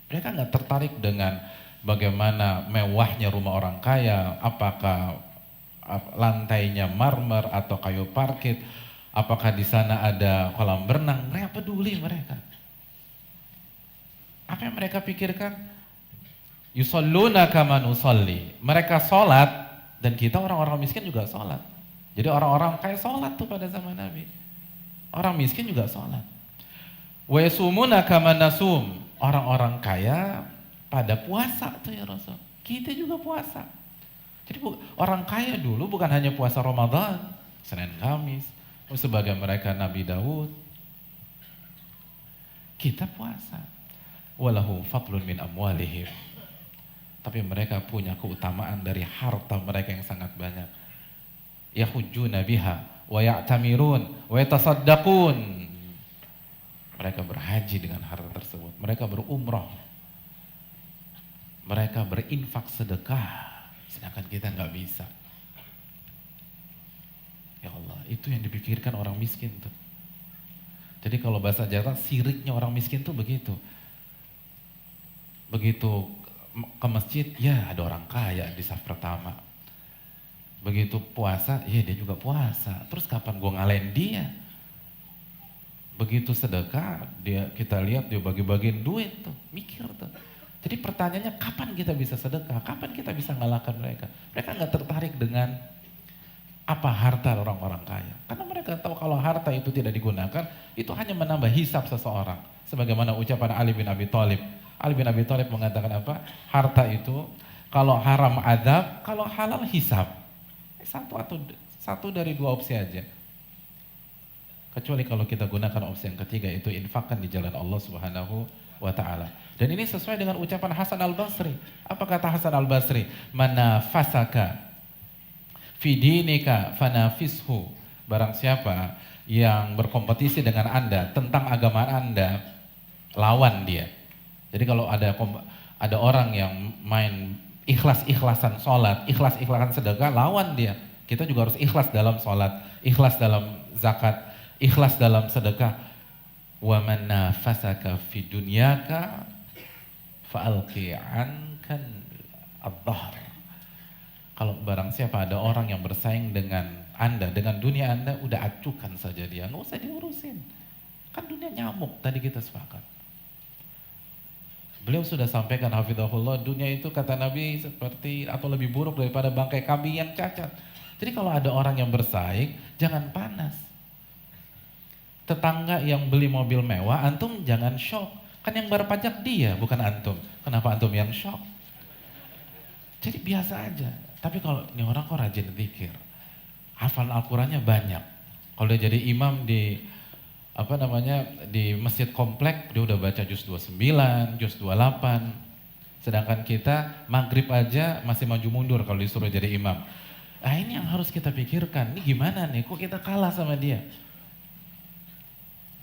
Mereka nggak tertarik dengan bagaimana mewahnya rumah orang kaya, apakah lantainya marmer atau kayu parkit, apakah di sana ada kolam berenang. Mereka peduli mereka. Apa yang mereka pikirkan? Yusalluna kama nusalli. Mereka sholat dan kita orang-orang miskin juga sholat. Jadi orang-orang kaya sholat tuh pada zaman Nabi. Orang miskin juga sholat. Wa yasumuna kama nasum. Orang-orang kaya pada puasa tuh ya Rasul. Kita juga puasa. Jadi orang kaya dulu bukan hanya puasa Ramadan, Senin Kamis, sebagai mereka Nabi Daud. Kita puasa. Walahu fadlun min amwalihim. Tapi mereka punya keutamaan dari harta mereka yang sangat banyak. Yahujjuna biha wa ya'tamirun wa yatasaddaqun. Mereka berhaji dengan harta tersebut. Mereka berumrah. Mereka berinfak sedekah. Sedangkan kita nggak bisa. Ya Allah, itu yang dipikirkan orang miskin tuh. Jadi kalau bahasa Jawa, siriknya orang miskin tuh begitu. Begitu ke masjid, ya ada orang kaya di saf pertama. Begitu puasa, ya dia juga puasa. Terus kapan gue ngalahin dia? Begitu sedekah, kita lihat dia bagi-bagiin duit tuh, mikir tuh. Jadi pertanyaannya kapan kita bisa sedekah? Kapan kita bisa ngalahkan mereka? Mereka nggak tertarik dengan apa harta orang-orang kaya. Karena mereka tahu kalau harta itu tidak digunakan, itu hanya menambah hisab seseorang. Sebagaimana ucapan Ali bin Abi Thalib. Ali bin Abi Thalib mengatakan apa? Harta itu kalau haram adab, kalau halal hisab. Satu dari dua opsi aja. Kecuali kalau kita gunakan opsi yang ketiga, itu infakkan di jalan Allah Subhanahu wa ta'ala. Dan ini sesuai dengan ucapan Hasan al-Basri. Apa kata Hasan al-Basri? Manafasaka fi dinika fanafishu. Barang siapa yang berkompetisi dengan Anda tentang agama Anda, lawan dia. Jadi kalau ada orang yang main ikhlas-ikhlasan sholat, ikhlas-ikhlasan sedekah, lawan dia. Kita juga harus ikhlas dalam sholat, ikhlas dalam zakat, ikhlas dalam sedekah. Wa man nafasaka fi dunyaka fa'alqi ankan ad-dhahr. Kalau barang siapa ada orang yang bersaing dengan Anda, dengan dunia Anda, udah acukan saja dia, nggak usah diurusin. Kan dunia nyamuk, tadi kita sepakat. Beliau sudah sampaikan hafizahullah, dunia itu kata Nabi seperti atau lebih buruk daripada bangkai kambing yang cacat. Jadi kalau ada orang yang bersaing, jangan panas. Tetangga yang beli mobil mewah, antum jangan shock. Kan yang bayar pajak dia, bukan antum. Kenapa antum yang shock? Jadi biasa aja. Tapi kalau ini orang kok rajin zikir, hafal Al-Qurannya banyak. Kalau dia jadi imam di di masjid komplek, dia udah baca juz 29, juz 28. Sedangkan kita maghrib aja masih maju mundur kalau disuruh jadi imam. Nah ini yang harus kita pikirkan, ini gimana nih, kok kita kalah sama dia?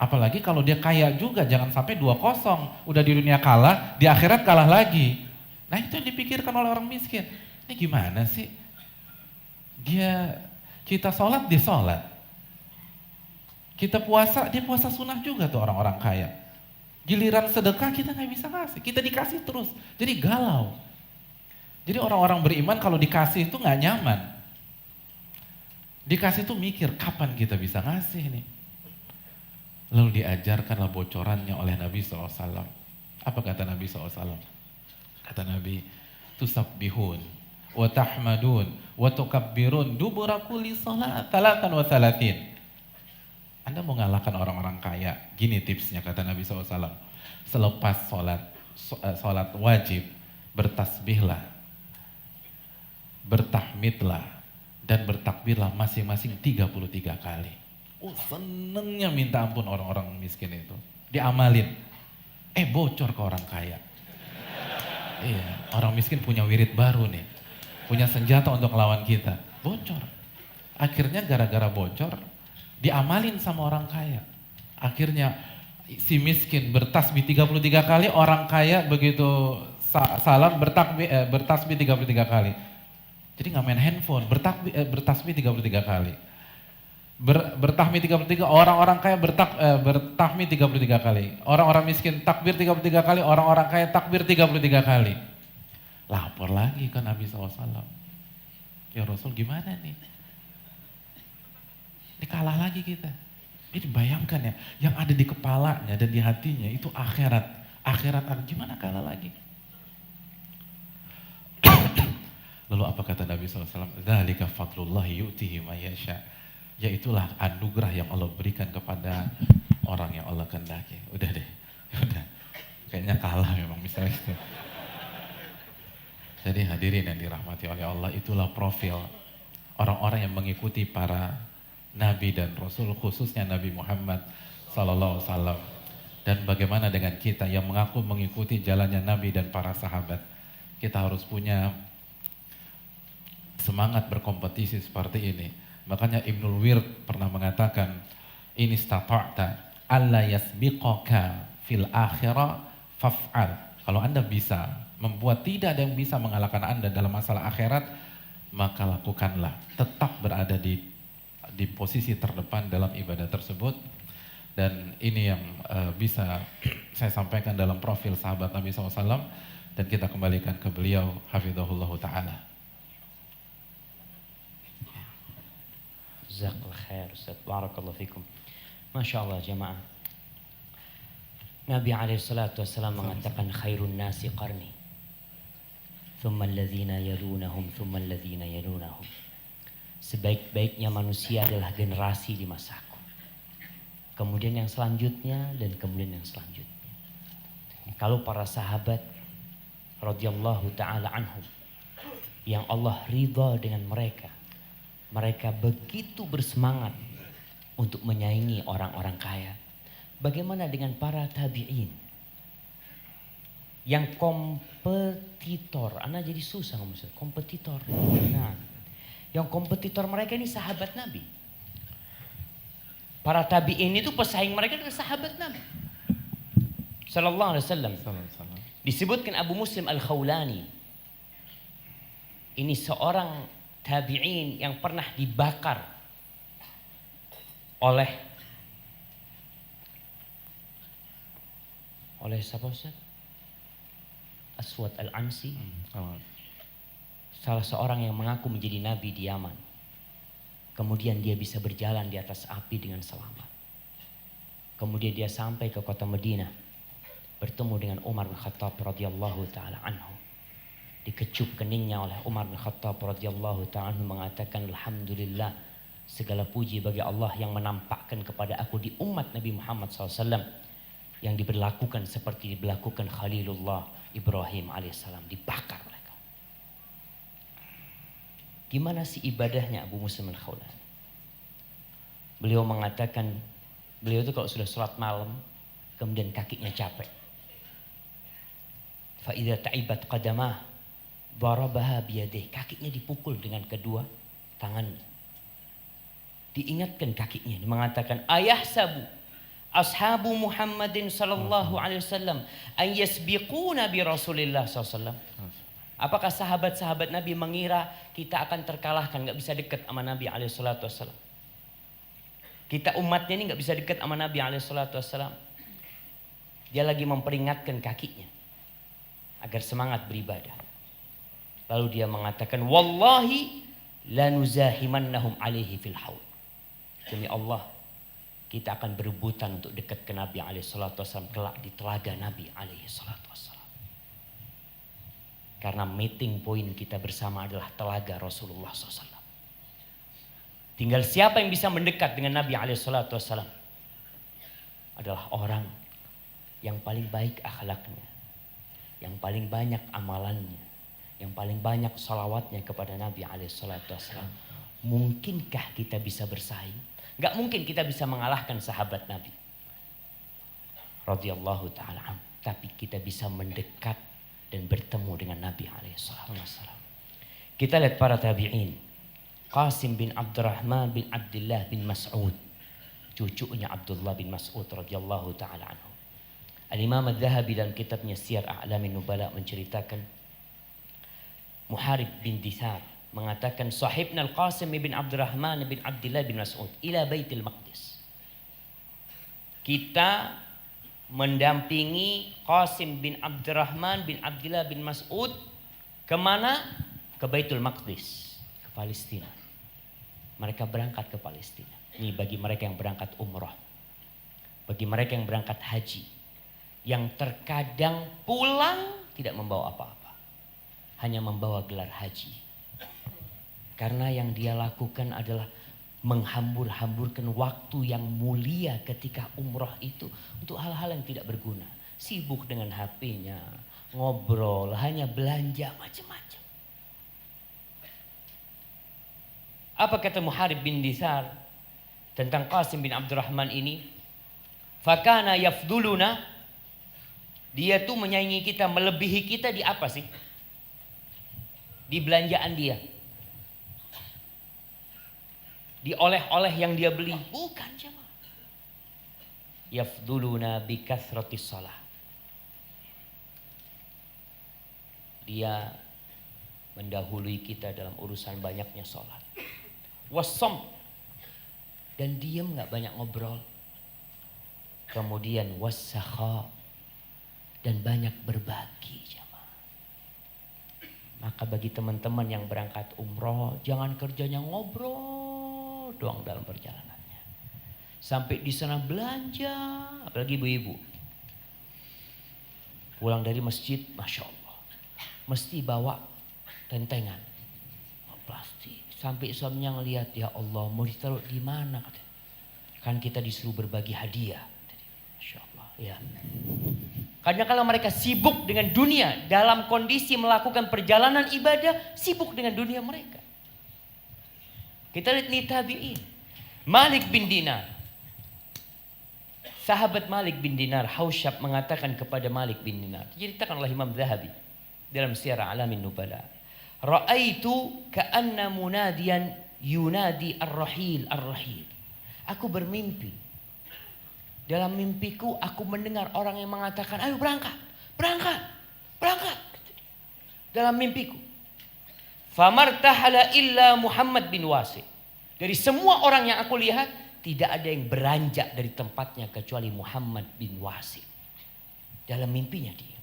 Apalagi kalau dia kaya juga, jangan sampai 2-0, udah di dunia kalah, di akhirat kalah lagi. Nah itu yang dipikirkan oleh orang miskin. Ini gimana sih? Kita sholat, dia sholat. Kita puasa, dia puasa sunnah juga tuh orang-orang kaya. Giliran sedekah kita nggak bisa ngasih, kita dikasih terus. Jadi galau. Jadi orang-orang beriman kalau dikasih itu nggak nyaman. Dikasih tuh mikir, kapan kita bisa ngasih nih? Lalu diajarkanlah bocorannya oleh Nabi SAW. Apa kata Nabi SAW? Kata Nabi, tusabbihun, wa tahmadun, wa tukabbirun, dubura kulli salat, 33. Anda mau ngalahkan orang-orang kaya, gini tipsnya kata Nabi SAW. Selepas sholat wajib, bertasbihlah, bertahmidlah, dan bertakbirlah masing-masing 33 kali. Senengnya minta ampun orang-orang miskin itu. Diamalin. Bocor ke orang kaya. Iya, orang miskin punya wirid baru nih. Punya senjata untuk melawan kita. Bocor. Akhirnya gara-gara bocor, diamalin sama orang kaya. Akhirnya si miskin bertasbih 33 kali, orang kaya begitu salam bertasbih 33 kali. Jadi nggak main handphone, bertasbih 33 kali. Bertahmid 33, orang-orang kaya bertahmid 33 kali. Orang-orang miskin takbir 33 kali, orang-orang kaya takbir 33 kali. Lapor lagi ke Nabi SAW. Ya Rasul gimana nih? Ini kalah lagi kita. Jadi bayangkan ya, yang ada di kepalanya dan di hatinya itu akhirat. Akhirat gimana kalah lagi? Lalu apa kata Nabi SAW? Dzalika fadlullahi yu'tihi may yasha. Yaitulah anugerah yang Allah berikan kepada orang yang Allah kehendaki. Udah deh, udah. Kayaknya kalah memang misalnya gitu. Jadi hadirin yang dirahmati oleh Allah, itulah profil orang-orang yang mengikuti para Nabi dan Rasul, khususnya Nabi Muhammad SAW. Dan bagaimana dengan kita yang mengaku mengikuti jalannya Nabi dan para sahabat? Kita harus punya semangat berkompetisi seperti ini. Makanya Ibnul Wird pernah mengatakan, ini stata'ta alla yasbiqaka fil akhirah faf'al. Kalau Anda bisa membuat tidak ada yang bisa mengalahkan Anda dalam masalah akhirat, maka lakukanlah. Tetap berada di di posisi terdepan dalam ibadah tersebut. Dan ini yang bisa saya sampaikan dalam profil sahabat Nabi SAW, dan kita kembalikan ke beliau hafizahullah ta'ala. Jazakallah khair Ustaz, barakallahu fikum. Masya Allah jemaah. Nabi SAW mengatakan khairun nasi qarni, thumma alladhina yalunahum, thumma alladhina yalunahum. Sebaik-baiknya manusia adalah generasi di masaku, kemudian yang selanjutnya, dan kemudian yang selanjutnya. Kalau para sahabat radhiyallahu ta'ala anhum yang Allah ridha dengan mereka, mereka begitu bersemangat untuk menyaingi orang-orang kaya. Bagaimana dengan para tabi'in yang kompetitor? Ana jadi susah ngomong kompetitor. Nah, yang kompetitor mereka ini sahabat Nabi. Para tabi'in itu pesaing mereka adalah sahabat Nabi sallallahu alaihi wasallam. Disebutkan Abu Muslim Al-Khawlani, ini seorang tabi'in yang pernah dibakar oleh siapa Ustaz? Aswad Al-Ansi, salah seorang yang mengaku menjadi nabi di Yaman. Kemudian dia bisa berjalan di atas api dengan selamat. Kemudian dia sampai ke kota Madinah, bertemu dengan Umar bin Khattab radhiyallahu taala anhu. Dikecup keningnya oleh Umar bin Khattab radhiyallahu taala anhu, mengatakan, alhamdulillah, segala puji bagi Allah yang menampakkan kepada aku di umat Nabi Muhammad SAW yang diberlakukan seperti diberlakukan Khalilullah Ibrahim alaihissalam, dibakar oleh kaum. Gimana sih ibadahnya Abu Muslim Al-Khawlani? Beliau mengatakan, beliau itu kalau sudah sholat malam, kemudian kakinya capek, fa idza ta'ibat qadamah darabaha biyadih, kakinya dipukul dengan kedua tangannya. Diingatkan kakinya, dia mengatakan, ayahsabu ashabu Muhammadin sallallahu alaihi wasallam an yasbiquna bi Rasulillah sallallahu. Apakah sahabat-sahabat Nabi mengira kita akan terkalahkan, nggak bisa dekat sama Nabi alaihi salatu wasallam? Kita umatnya ini nggak bisa dekat sama Nabi alaihi salatu wasallam. Dia lagi memperingatkan kakinya agar semangat beribadah. Lalu dia mengatakan, wallahi lanuzahimannahum alaihi fil haud. Demi Allah, kita akan berebutan untuk dekat ke Nabi alaihi salatu wasallam kelak di telaga Nabi alaihi salatu wasallam. Karena meeting point kita bersama adalah telaga Rasulullah SAW. Tinggal siapa yang bisa mendekat dengan Nabi alaihi salatu wasallam adalah orang yang paling baik akhlaknya, yang paling banyak amalannya, yang paling banyak salawatnya kepada Nabi alaihi salatu wasallam. Mungkinkah kita bisa bersaing? Gak mungkin kita bisa mengalahkan sahabat Nabi radhiyallahu ta'ala anhu, tapi kita bisa mendekat dan bertemu dengan Nabi alaihi salatu wasallam. Kita lihat para tabi'in. Qasim bin Abdurrahman bin Abdullah bin Mas'ud, cucunya Abdullah bin Mas'ud radhiyallahu ta'ala anhu. Al-Imam Al-Dhahabi dalam kitabnya Siyar A'lamin Nubala menceritakan, Muharib bin Dithar mengatakan, sahibna Al-Qasim bin Abdurrahman bin Abdullah bin Mas'ud ila Baitul Maqdis. Kita mendampingi Qasim bin Abdurrahman bin Abdullah bin Mas'ud kemana? Ke Baitul Maqdis, ke Palestina. Mereka berangkat ke Palestina. Ini bagi mereka yang berangkat umrah, bagi mereka yang berangkat haji, yang terkadang pulang tidak membawa apa-apa, hanya membawa gelar haji. Karena yang dia lakukan adalah menghambur-hamburkan waktu yang mulia ketika umrah itu untuk hal-hal yang tidak berguna. Sibuk dengan HP-nya, ngobrol, hanya belanja macam-macam. Apa kata Muharib bin Dithar tentang Qasim bin Abdurrahman ini? Fakana yafduluna, dia tuh menyaingi kita, melebihi kita di apa sih? Di belanjaan dia, di oleh-oleh yang dia beli. Bukan jemaah. Yafduluna bi kathratis shalah. Dia mendahului kita dalam urusan banyaknya sholat. Wasom, dan diam, nggak banyak ngobrol. Kemudian wasakha, dan banyak berbagi jamaah. Maka bagi teman-teman yang berangkat umroh, jangan kerjanya ngobrol doang dalam perjalanannya. Sampai di sana belanja, apalagi ibu-ibu. Pulang dari masjid, Masya Allah, mesti bawa tentengan plastik. Sampai suaminya ngelihat, ya Allah mau ditaruh di mana? Kan kita disuruh berbagi hadiah. Masya Allah, ya. Karena kalau mereka sibuk dengan dunia, dalam kondisi melakukan perjalanan ibadah, sibuk dengan dunia mereka. Kita lihat nih tabi'in. Malik bin Dinar. Sahabat Malik bin Dinar, Hausyab mengatakan kepada Malik bin Dinar. Diceritakan oleh Imam Zahabi dalam Syiar A'lamin Nubala. Ra'aitu ka'anna munadiyan yunadi ar-rahil ar-rahil. Aku bermimpi. Dalam mimpiku aku mendengar orang yang mengatakan, ayo berangkat, berangkat, berangkat. Dalam mimpiku. Famartahala illa Muhammad bin Wasi. Dari semua orang yang aku lihat, tidak ada yang beranjak dari tempatnya kecuali Muhammad bin Wasi. Dalam mimpinya dia.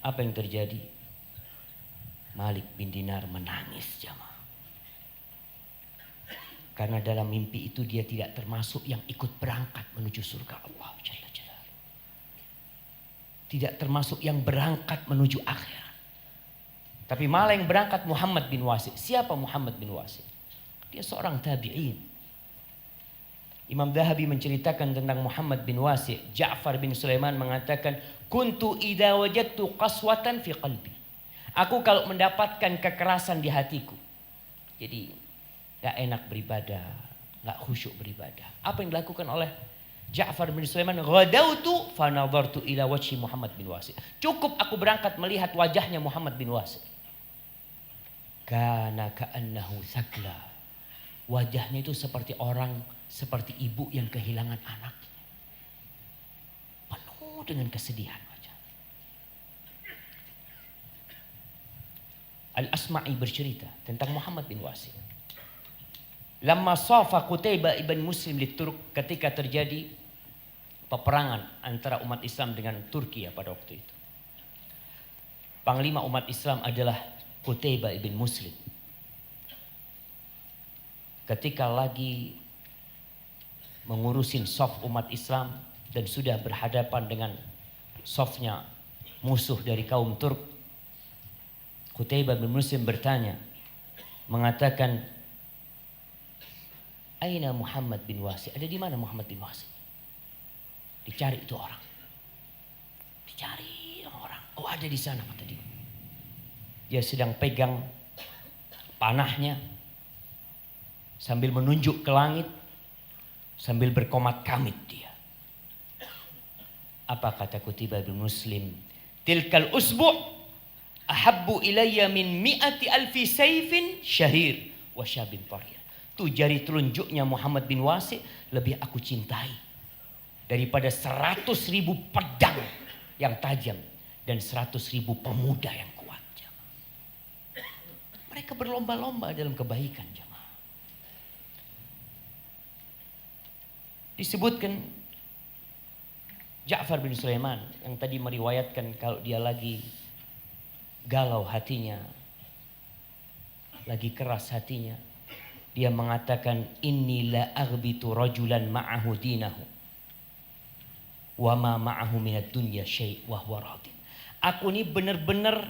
Apa yang terjadi? Malik bin Dinar menangis jamaah. Karena dalam mimpi itu dia tidak termasuk yang ikut berangkat menuju surga Allah Jalla Jalaluhu. Tidak termasuk yang berangkat menuju akhirat. Tapi malah yang berangkat Muhammad bin Wasi. Siapa Muhammad bin Wasi? Dia seorang tabi'in. Imam Zahabi menceritakan tentang Muhammad bin Wasi. Ja'far bin Sulaiman mengatakan, kuntu idza wajadtu qaswatan fi qalbi. Aku kalau mendapatkan kekerasan di hatiku, jadi gak enak beribadah, gak khusyuk beribadah. Apa yang dilakukan oleh Ja'far bin Sulaiman? Ghadautu fa nadhartu ila wajhi Muhammad bin Wasi. Cukup aku berangkat melihat wajahnya Muhammad bin Wasi. Kana ka'annahu thaqla. Wajahnya itu seperti orang, seperti ibu yang kehilangan anaknya. Penuh dengan kesedihan wajah. Al-Asma'i bercerita tentang Muhammad bin Wasi. Lamma safa Qutaibah ibn Muslim li Turk, ketika terjadi peperangan antara umat Islam dengan Turki pada waktu itu. Panglima umat Islam adalah Qutaibah ibn Muslim. Ketika lagi mengurusin saf umat Islam dan sudah berhadapan dengan safnya musuh dari kaum Turk, Qutaibah bin Muslim bertanya, mengatakan, aina Muhammad bin Wasi? Ada di mana Muhammad bin Wasi? Dicari itu orang. Dicari orang. Oh, ada di sana kata dia. Dia sedang pegang panahnya sambil menunjuk ke langit, sambil berkomat kamit dia. Apa kata Qutaibah bin Muslim? Tilkal usbu' ahabbu ilayya min mi'ati alfi sayfin syahir wa syabin tariyah. Itu jari telunjuknya Muhammad bin Wasi lebih aku cintai daripada 100.000 pedang yang tajam dan 100.000 pemuda yang kuat. Mereka berlomba-lomba dalam kebaikan jemaah. Disebutkan Ja'far bin Sulaiman yang tadi meriwayatkan kalau dia lagi galau hatinya, lagi keras hatinya, dia mengatakan, inni la aghbitu rajulan ma'ahu dinahu wa ma ma'ahu minad dunya syai' wa huwa radin. Aku ini benar-benar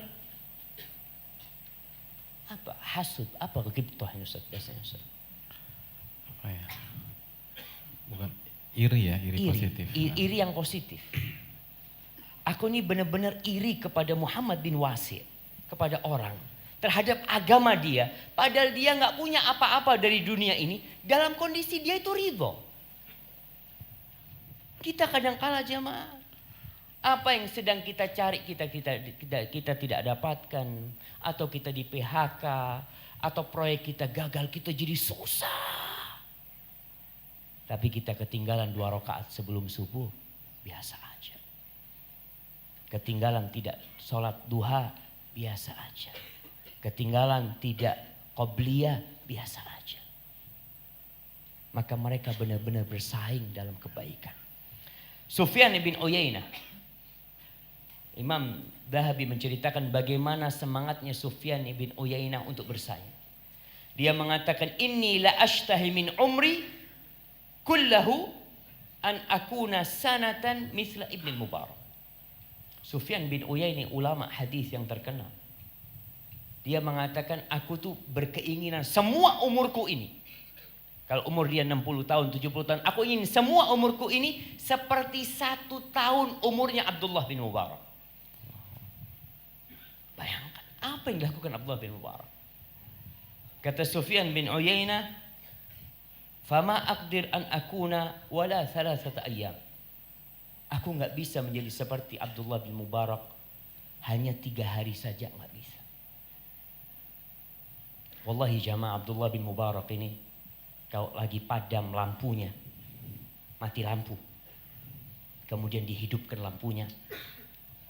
apa? Hasud, apa ghibtah ini Ustaz bahasanya Ustaz? Apa ya? Bukan iri ya, iri positif. Iri yang positif. Aku ini benar-benar iri kepada Muhammad bin Wasi, kepada orang, terhadap agama dia, padahal dia nggak punya apa-apa dari dunia ini. Dalam kondisi dia itu ridho. Kita kadang-kala jemaah, apa yang sedang kita cari kita tidak dapatkan, atau kita di PHK, atau proyek kita gagal, kita jadi susah. Tapi kita ketinggalan 2 rakaat sebelum subuh, biasa aja. Ketinggalan tidak sholat duha, biasa aja. Ketinggalan tidak qobliyah, biasa aja. maka mereka benar-benar bersaing dalam kebaikan. Sufyan bin Uyainah, Imam Dhahabi menceritakan bagaimana semangatnya Sufyan bin Uyainah untuk bersaing. Dia mengatakan, inni la ashtahi min umri kullahu an akuna sanatan mithla Ibn Mubarak. Sufyan bin Uyainah ulama hadis yang terkenal. Dia mengatakan, aku tuh berkeinginan semua umurku ini. Kalau umur dia 60 tahun, 70 tahun, aku ingin semua umurku ini seperti 1 tahun umurnya Abdullah bin Mubarak. Bayangkan, apa yang dilakukan Abdullah bin Mubarak? Kata Sufyan bin Uyainah, fama aqdir an akuna wala 3 ayyam. Aku nggak bisa menjadi seperti Abdullah bin Mubarak, hanya 3 hari saja nggak bisa. Wallahi jamaah, Abdullah bin Mubarak ini kalau lagi padam lampunya, mati lampu, kemudian dihidupkan lampunya,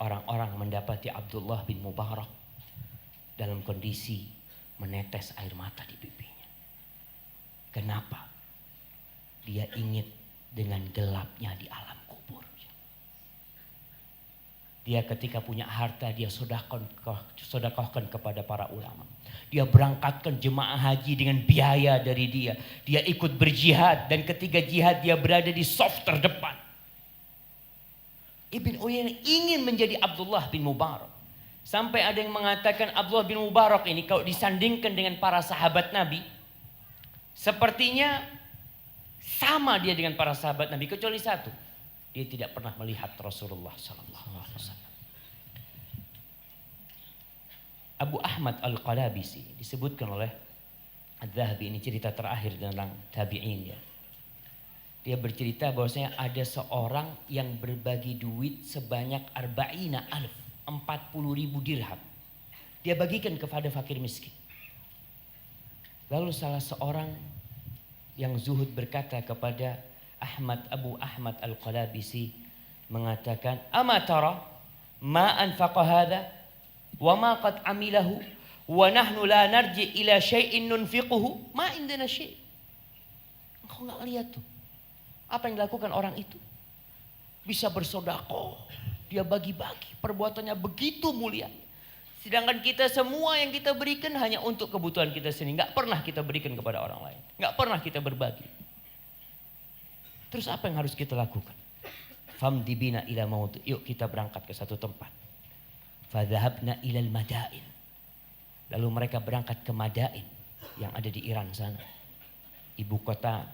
orang-orang mendapati Abdullah bin Mubarak dalam kondisi menetes air mata di pipinya. Kenapa? Dia ingat dengan gelapnya di alam kubur. Dia ketika punya harta, dia sedekahkan kepada para ulama. Dia berangkatkan jemaah haji dengan biaya dari dia. Dia ikut berjihad, dan ketika jihad dia berada di saf terdepan. Ibn Uyainah ingin menjadi Abdullah bin Mubarak. Sampai ada yang mengatakan Abdullah bin Mubarak ini kalau disandingkan dengan para sahabat Nabi, sepertinya sama dia dengan para sahabat Nabi, kecuali satu. Dia tidak pernah melihat Rasulullah SAW. Abu Ahmad Al-Qalabisi disebutkan oleh Adz-Dzahabi, ini cerita terakhir tentang tabi'in ya. Dia bercerita bahwasanya ada seorang yang berbagi duit sebanyak 40.000 dirham. Dia bagikan kepada fakir miskin. Lalu salah seorang yang zuhud berkata kepada Abu Ahmad Al-Qalabisi, mengatakan, ama tara ma anfaqa hadha wa ma qad amilahu wa nahnu la narji ila syai'in nunfiquhu ma indana syai'. Engkau enggak lihat tuh apa yang dilakukan orang itu? Bisa bersedekah, dia bagi-bagi, perbuatannya begitu mulia. Sedangkan kita semua yang kita berikan hanya untuk kebutuhan kita sendiri, enggak pernah kita berikan kepada orang lain, enggak pernah kita berbagi. Terus apa yang harus kita lakukan? Famdi bina ila maut. Yuk kita berangkat ke satu tempat. Fadhahabna ilal madain. Lalu mereka berangkat ke Madain yang ada di Iran sana, ibu kota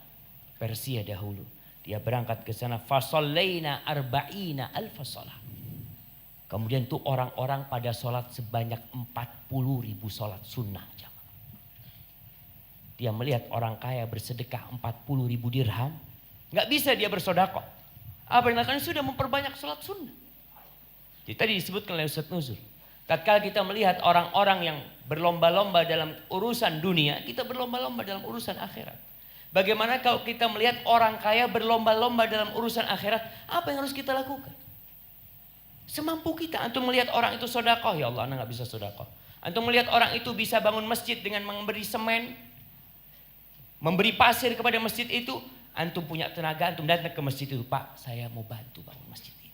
Persia dahulu. Dia berangkat ke sana. Fasallaina arba'ina alfa salat. Kemudian tuh orang-orang pada sholat sebanyak 40.000 sholat sunnah. Dia melihat orang kaya bersedekah 40.000 dirham, nggak bisa dia bersedekah. Apa yang dilakukan? Sudah memperbanyak sholat sunnah. Jadi tadi disebutkan oleh Ustaz Nuzul, tatkala kita melihat orang-orang yang berlomba-lomba dalam urusan dunia, kita berlomba-lomba dalam urusan akhirat. Bagaimana kalau kita melihat orang kaya berlomba-lomba dalam urusan akhirat? Apa yang harus kita lakukan? Semampu kita. Antum melihat orang itu sedekah, ya Allah, anak nggak bisa sedekah. Antum melihat orang itu bisa bangun masjid dengan memberi semen, memberi pasir kepada masjid itu. Antum punya tenaga, antum datang ke masjid itu, Pak, saya mau bantu bangun masjid ini.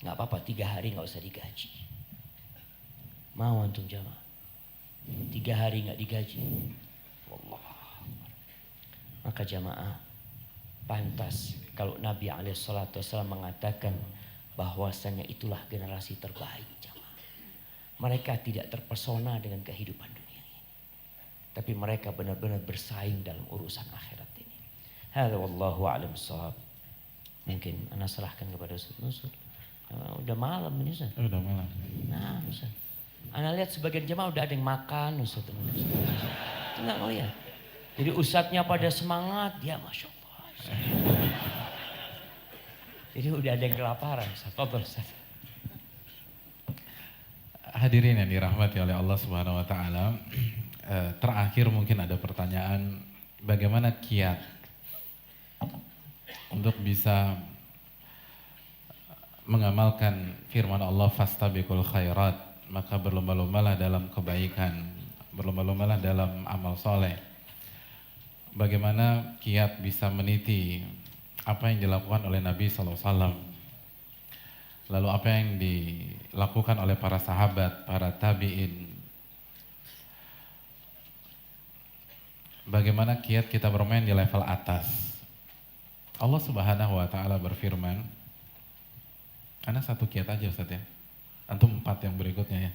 Nggak apa-apa, 3 hari nggak usah digaji. Mau antum jamaah? 3 hari nggak digaji. Wallah. Maka jamaah, pantas kalau Nabi SAW mengatakan bahwasanya itulah generasi terbaik jamaah. Mereka tidak terpesona dengan kehidupan dunia ini, tapi mereka benar-benar bersaing dalam urusan akhirat ini. Hadza wallahu a'lam bissawab. Mungkin ana serahkan kepada Ustaz Nuzul. Udah malam ini Ustaz. Udah malam. Nah Ustaz, ana lihat sebagian jemaah udah ada yang makan Ustaz. Enggak ngelihat. Jadi ustadznya pada semangat, dia Masya Allah. Jadi udah ada yang kelaparan Ustaz. Fadhol Ustaz. Hadirin yang dirahmati oleh Allah Subhanahu wa taala, terakhir mungkin ada pertanyaan, bagaimana kiat untuk bisa mengamalkan firman Allah fastabiqul khairat, maka berlomba-lombalah dalam kebaikan, berlomba-lombalah dalam amal soleh. bagaimana kiat bisa meniti apa yang dilakukan oleh Nabi SAW, lalu apa yang dilakukan oleh para sahabat, para tabi'in, bagaimana kiat kita bermain di level atas. Allah Subhanahu wa Ta'ala berfirman, karena satu kiat aja Ustaz ya, antum 4 yang berikutnya ya.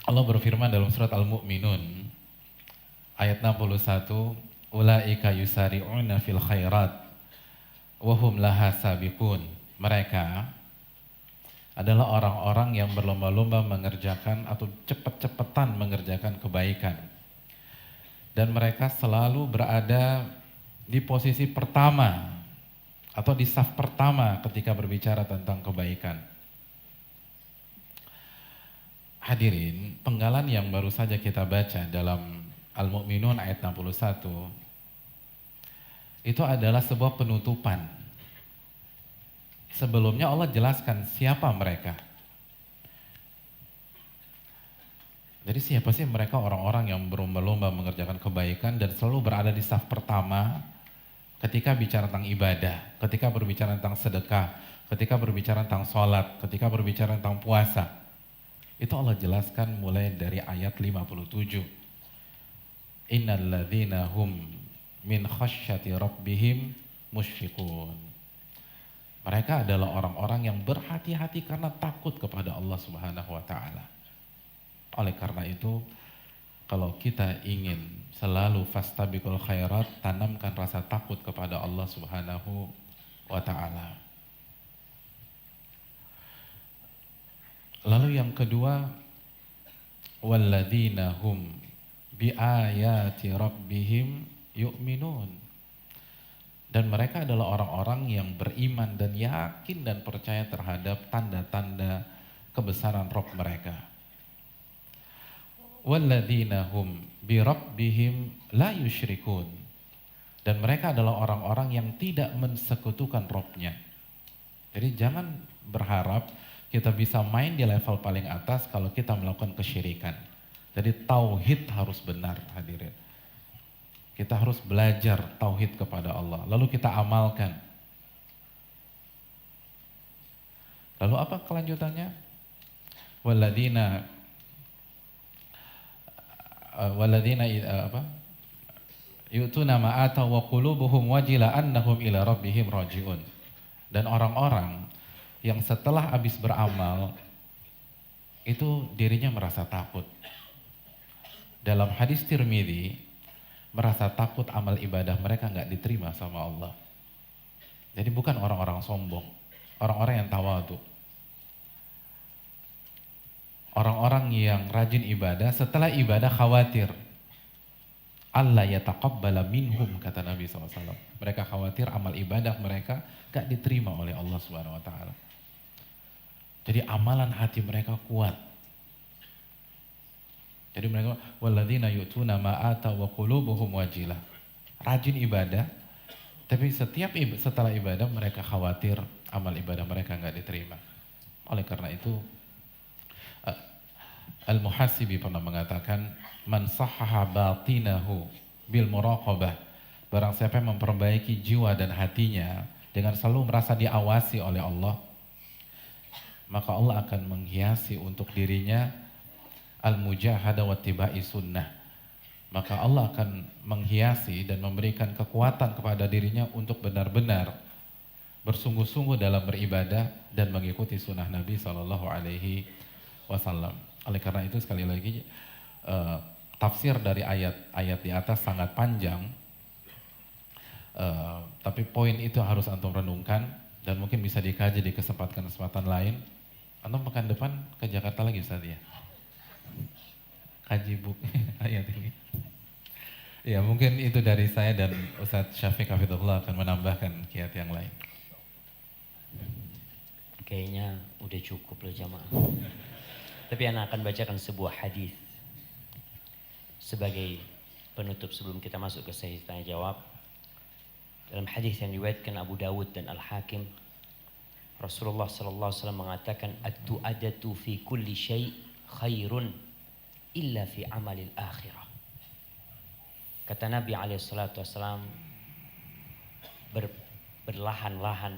Allah berfirman dalam surat Al-Mu'minun ayat 61, ulaika yusari'una fil khairat wa hum laha sabiqun. Mereka adalah orang-orang yang berlomba-lomba mengerjakan atau cepat-cepatan mengerjakan kebaikan. Dan mereka selalu berada di posisi pertama atau di saf pertama ketika berbicara tentang kebaikan. Hadirin, penggalan yang baru saja kita baca dalam Al-Mu'minun ayat 61 itu adalah sebuah penutupan. Sebelumnya Allah jelaskan siapa mereka. Jadi siapa sih mereka, orang-orang yang berlomba-lomba mengerjakan kebaikan dan selalu berada di saf pertama ketika bicara tentang ibadah, ketika berbicara tentang sedekah, ketika berbicara tentang sholat, ketika berbicara tentang puasa. Itu Allah jelaskan mulai dari ayat 57. Innal ladzina hum min khasyati rabbihim musyfiqun. Mereka adalah orang-orang yang berhati-hati karena takut kepada Allah Subhanahu wa Ta'ala. Oleh karena itu, kalau kita ingin selalu fastabiqul khairat, tanamkan rasa takut kepada Allah Subhanahu wa Ta'ala. Lalu yang kedua, walladzina hum biayati rabbihim yu'minun. Dan mereka adalah orang-orang yang beriman dan yakin dan percaya terhadap tanda-tanda kebesaran Rabb mereka. Walladzina hum bi rabbihim la yusyrikun. Dan mereka adalah orang-orang yang tidak mensekutukan Rabb-nya. Jadi jangan berharap kita bisa main di level paling atas kalau kita melakukan kesyirikan. Jadi tauhid harus benar, hadirin. Kita harus belajar tauhid kepada Allah, lalu kita amalkan. Lalu apa kelanjutannya? Walladzina yu'tuna ma ataw wa qulubuhum wajila annahum ila rabbihim raji'un. Dan orang-orang yang setelah habis beramal itu dirinya merasa takut. Dalam hadis Tirmidzi, merasa takut amal ibadah mereka nggak diterima sama Allah. Jadi bukan orang-orang sombong, orang-orang yang tawadhu. Orang-orang yang rajin ibadah, setelah ibadah khawatir Allah yataqabbala minhum, kata Nabi SAW. Mereka khawatir amal ibadah mereka gak diterima oleh Allah Subhanahu wa Ta'ala. Jadi amalan hati mereka kuat. Jadi mereka walladzina yu'tuna ma ataw wa qulubuhum wajilah. Rajin ibadah, tapi setelah ibadah mereka khawatir amal ibadah mereka gak diterima. Oleh karena itu Al-Muhasibi pernah mengatakan, man sahhaha batinahu bil muraqabah. Barang siapa yang memperbaiki jiwa dan hatinya dengan selalu merasa diawasi oleh Allah, maka Allah akan menghiasi untuk dirinya al-mujahadah wa tibai sunnah. Maka Allah akan menghiasi dan memberikan kekuatan kepada dirinya untuk benar-benar bersungguh-sungguh dalam beribadah dan mengikuti sunnah Nabi SAW. Oleh karena itu sekali lagi tafsir dari ayat-ayat di atas sangat panjang, tapi poin itu harus antum renungkan dan mungkin bisa dikaji di kesempatan lain. Antum pekan depan ke Jakarta lagi Ustaz ya? Kaji buku ayat ini. Ya mungkin itu dari saya dan Ustaz Syafiq Hafidhullah akan menambahkan kiat yang lain. Kayaknya udah cukup loh jamaah. Tapi anak akan bacakan sebuah hadis sebagai penutup sebelum kita masuk ke sesi tanya jawab. Dalam hadis yang diriwayatkan Abu Dawud dan Al-Hakim, Rasulullah sallallahu alaihi wasallam mengatakan, "Ad-du'adatu fi kulli syai' khairun illa fi amalil akhirah. Kata Nabi alaihissalatu wassalam, berlahan-lahan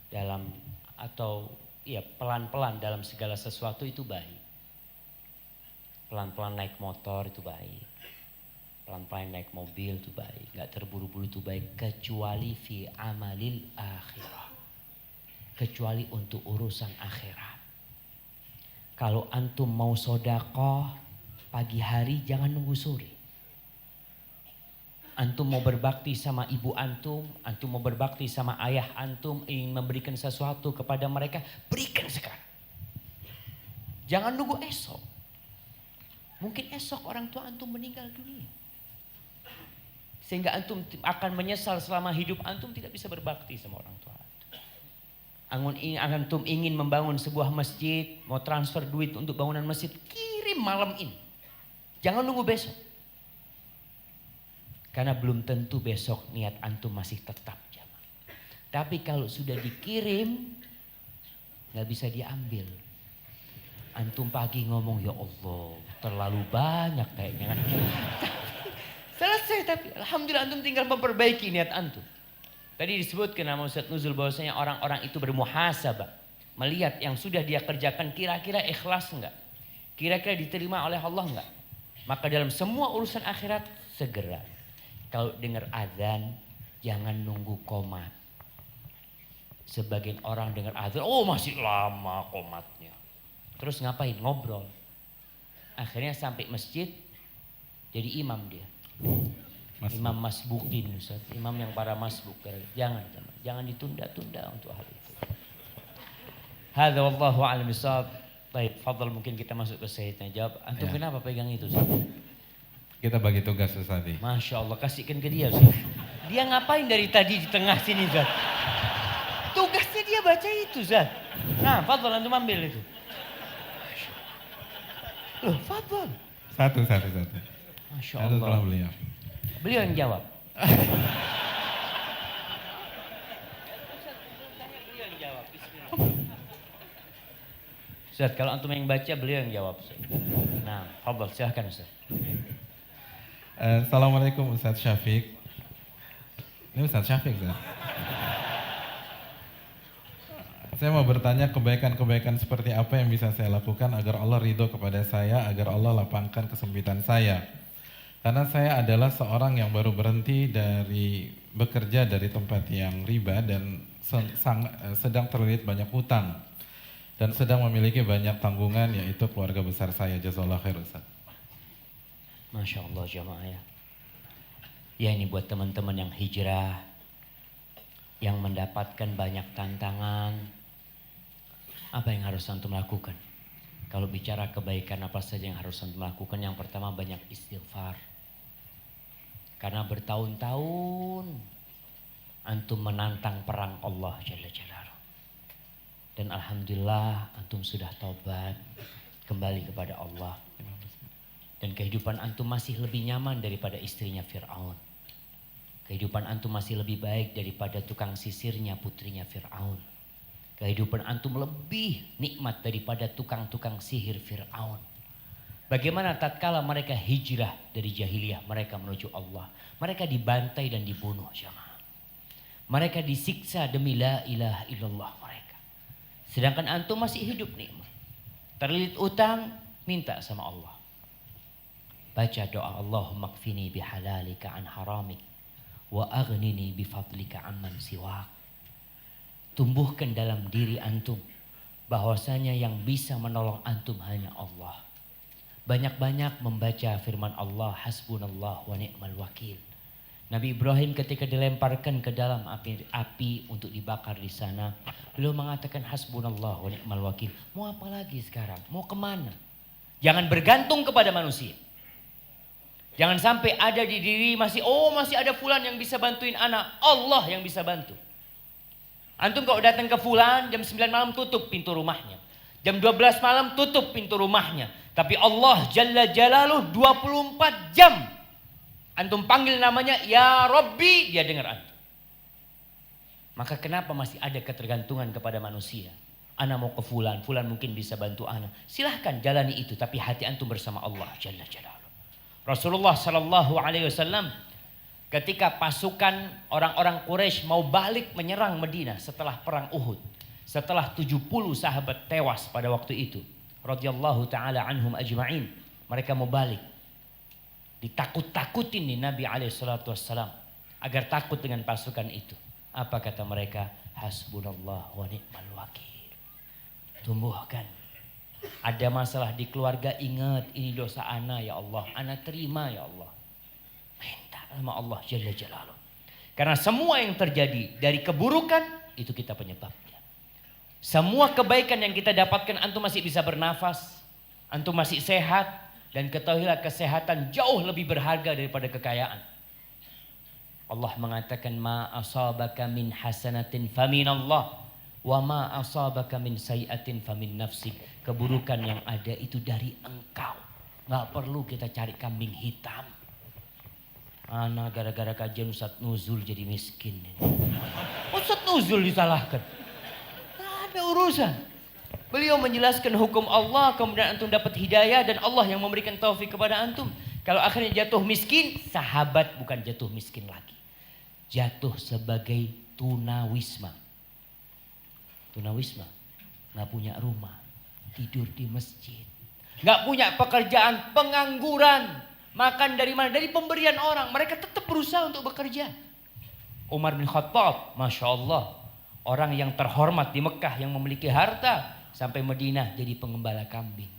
dalam atau ya pelan-pelan dalam segala sesuatu itu baik. Pelan-pelan naik motor itu baik. Pelan-pelan naik mobil itu baik. Gak terburu-buru itu baik. Kecuali fi amalil akhirah. Kecuali untuk urusan akhirat. Kalau antum mau sodakoh pagi hari jangan nunggu sore. Antum mau berbakti sama ibu antum mau berbakti sama ayah antum, ingin memberikan sesuatu kepada mereka, berikan sekarang. Jangan nunggu esok. Mungkin esok orang tua antum meninggal dunia. Sehingga antum akan menyesal selama hidup antum tidak bisa berbakti sama orang tua antum. Antum ingin membangun sebuah masjid, mau transfer duit untuk bangunan masjid, kirim malam ini. Jangan nunggu besok. Karena belum tentu besok niat antum masih tetap jamaah. Tapi kalau sudah dikirim, gak bisa diambil. Antum pagi ngomong, ya Allah terlalu banyak kayaknya kan. Selesai, tapi alhamdulillah antum tinggal memperbaiki niat antum. Tadi disebutkan nama Ustaz Nuzul bahwasanya orang-orang itu bermuhasabah. Melihat yang sudah dia kerjakan kira-kira ikhlas enggak? Kira-kira diterima oleh Allah enggak? Maka dalam semua urusan akhirat segera. Kalau dengar azan jangan nunggu qomat. Sebagian orang dengar azan, oh masih lama qomatnya. Terus ngapain? Ngobrol. Akhirnya sampai masjid jadi imam dia. Imam masbukin, Ustaz. Imam yang para masbuk. Jangan ditunda-tunda untuk hal itu. Hadza wallahu a'lam bissawab. Baik, fadhal mungkin kita masuk ke Sayyidina jawab. Antum Ya. kenapa pegang itu, Ustaz? Kita bagi tugas Ustaz tadi. Masya Allah, kasihkan ke dia, Ustaz. Dia ngapain dari tadi di tengah sini, Ustaz? Tugasnya dia baca itu, Ustaz. Nah, fadhal antum ambil itu. Loh, fadhal. Satu. Masya Satu setelah Allah. beliau. Beliau yang jawab. Ustaz, kalau antum yang baca, beliau yang jawab, Ustaz. Nah, fadhal, silahkan, Ustaz. Assalamualaikum Ustaz Syafiq. Ini Ustaz Syafiq, Ustaz. Saya mau bertanya kebaikan-kebaikan seperti apa yang bisa saya lakukan agar Allah ridho kepada saya, agar Allah lapangkan kesempitan saya. Karena saya adalah seorang yang baru berhenti dari bekerja dari tempat yang riba dan sedang terlilit banyak hutang. Dan sedang memiliki banyak tanggungan yaitu keluarga besar saya. Jazakallahu khair Ustaz. Masya Allah jamaah ya. Ya ini buat teman-teman yang hijrah, yang mendapatkan banyak tantangan. Apa yang harus antum lakukan? Kalau bicara kebaikan apa saja yang harus antum lakukan? Yang pertama banyak istighfar. Karena bertahun-tahun antum menantang perang Allah Jalla Jalaluhu. Dan alhamdulillah antum sudah taubat kembali kepada Allah. Dan kehidupan antum masih lebih nyaman daripada istrinya Fir'aun. Kehidupan antum masih lebih baik daripada tukang sisirnya putrinya Fir'aun. Kehidupan antum lebih nikmat daripada tukang-tukang sihir Fir'aun. Bagaimana tatkala mereka hijrah dari jahiliyah mereka menuju Allah. Mereka dibantai dan dibunuh jamaah. Mereka disiksa demi la ilaha illallah mereka. Sedangkan antum masih hidup nikmat. Terlilit utang, minta sama Allah. Baca doa Allahumma kfini bihalalika an haramik wa aghnini bifadlika amman siwak. Tumbuhkan dalam diri antum bahwasanya yang bisa menolong antum hanya Allah. Banyak-banyak membaca firman Allah, hasbunallah wa ni'mal wakil. Nabi Ibrahim ketika dilemparkan ke dalam api untuk dibakar di sana, beliau mengatakan hasbunallah wa ni'mal wakil. Mau apa lagi sekarang? Mau kemana? Jangan bergantung kepada manusia. Jangan sampai ada di diri masih ada fulan yang bisa bantuin anak. Allah yang bisa bantu. Antum kalau datang ke fulan jam 9 malam tutup pintu rumahnya. Jam 12 malam tutup pintu rumahnya. Tapi Allah Jalla Jalaluh 24 jam. Antum panggil namanya ya Rabbi, dia dengar antum. Maka kenapa masih ada ketergantungan kepada manusia? Ana mau ke fulan, fulan mungkin bisa bantu ana. Silahkan jalani itu, tapi hati antum bersama Allah Jalla Jalaluhu. Rasulullah Sallallahu Alaihi Wasallam ketika pasukan orang-orang Quraisy mau balik menyerang Madinah setelah perang Uhud, setelah 70 sahabat tewas pada waktu itu, radhiyallahu taala anhum ajma'in, mereka mau balik. Ditakut-takutin nih Nabi alaihi salatu wassalam agar takut dengan pasukan itu. Apa kata mereka? Hasbunallah wa ni'mal wakil. Tumbuhkan. Ada masalah di keluarga, ingat ini dosa ana ya Allah, ana terima ya Allah. Minta sama Allah Jalla Jalaluhu. Karena semua yang terjadi dari keburukan itu kita penyebabnya. Semua kebaikan yang kita dapatkan, antum masih bisa bernafas, antum masih sehat, dan ketahuilah kesehatan jauh lebih berharga daripada kekayaan. Allah mengatakan ma asabaka min hasanatin faminallah wa ma asabaka min sayiatin famin nafsik. Keburukan yang ada itu dari engkau. Nggak perlu kita cari kambing hitam. Ana gara-gara kajian Ustadz Nuzul jadi miskin. Ustadz Nuzul disalahkan. Nggak ada urusan. Beliau menjelaskan hukum Allah, kemudian antum dapat hidayah dan Allah yang memberikan taufik kepada antum. Kalau akhirnya jatuh miskin, sahabat bukan jatuh miskin lagi. Jatuh sebagai tunawisma. Tunawisma, nggak punya rumah, tidur di masjid, nggak punya pekerjaan, pengangguran, makan dari mana? Dari pemberian orang. Mereka tetap berusaha untuk bekerja. Umar bin Khattab, masya Allah, orang yang terhormat di Mekah yang memiliki harta, sampai Madinah jadi pengembala kambing.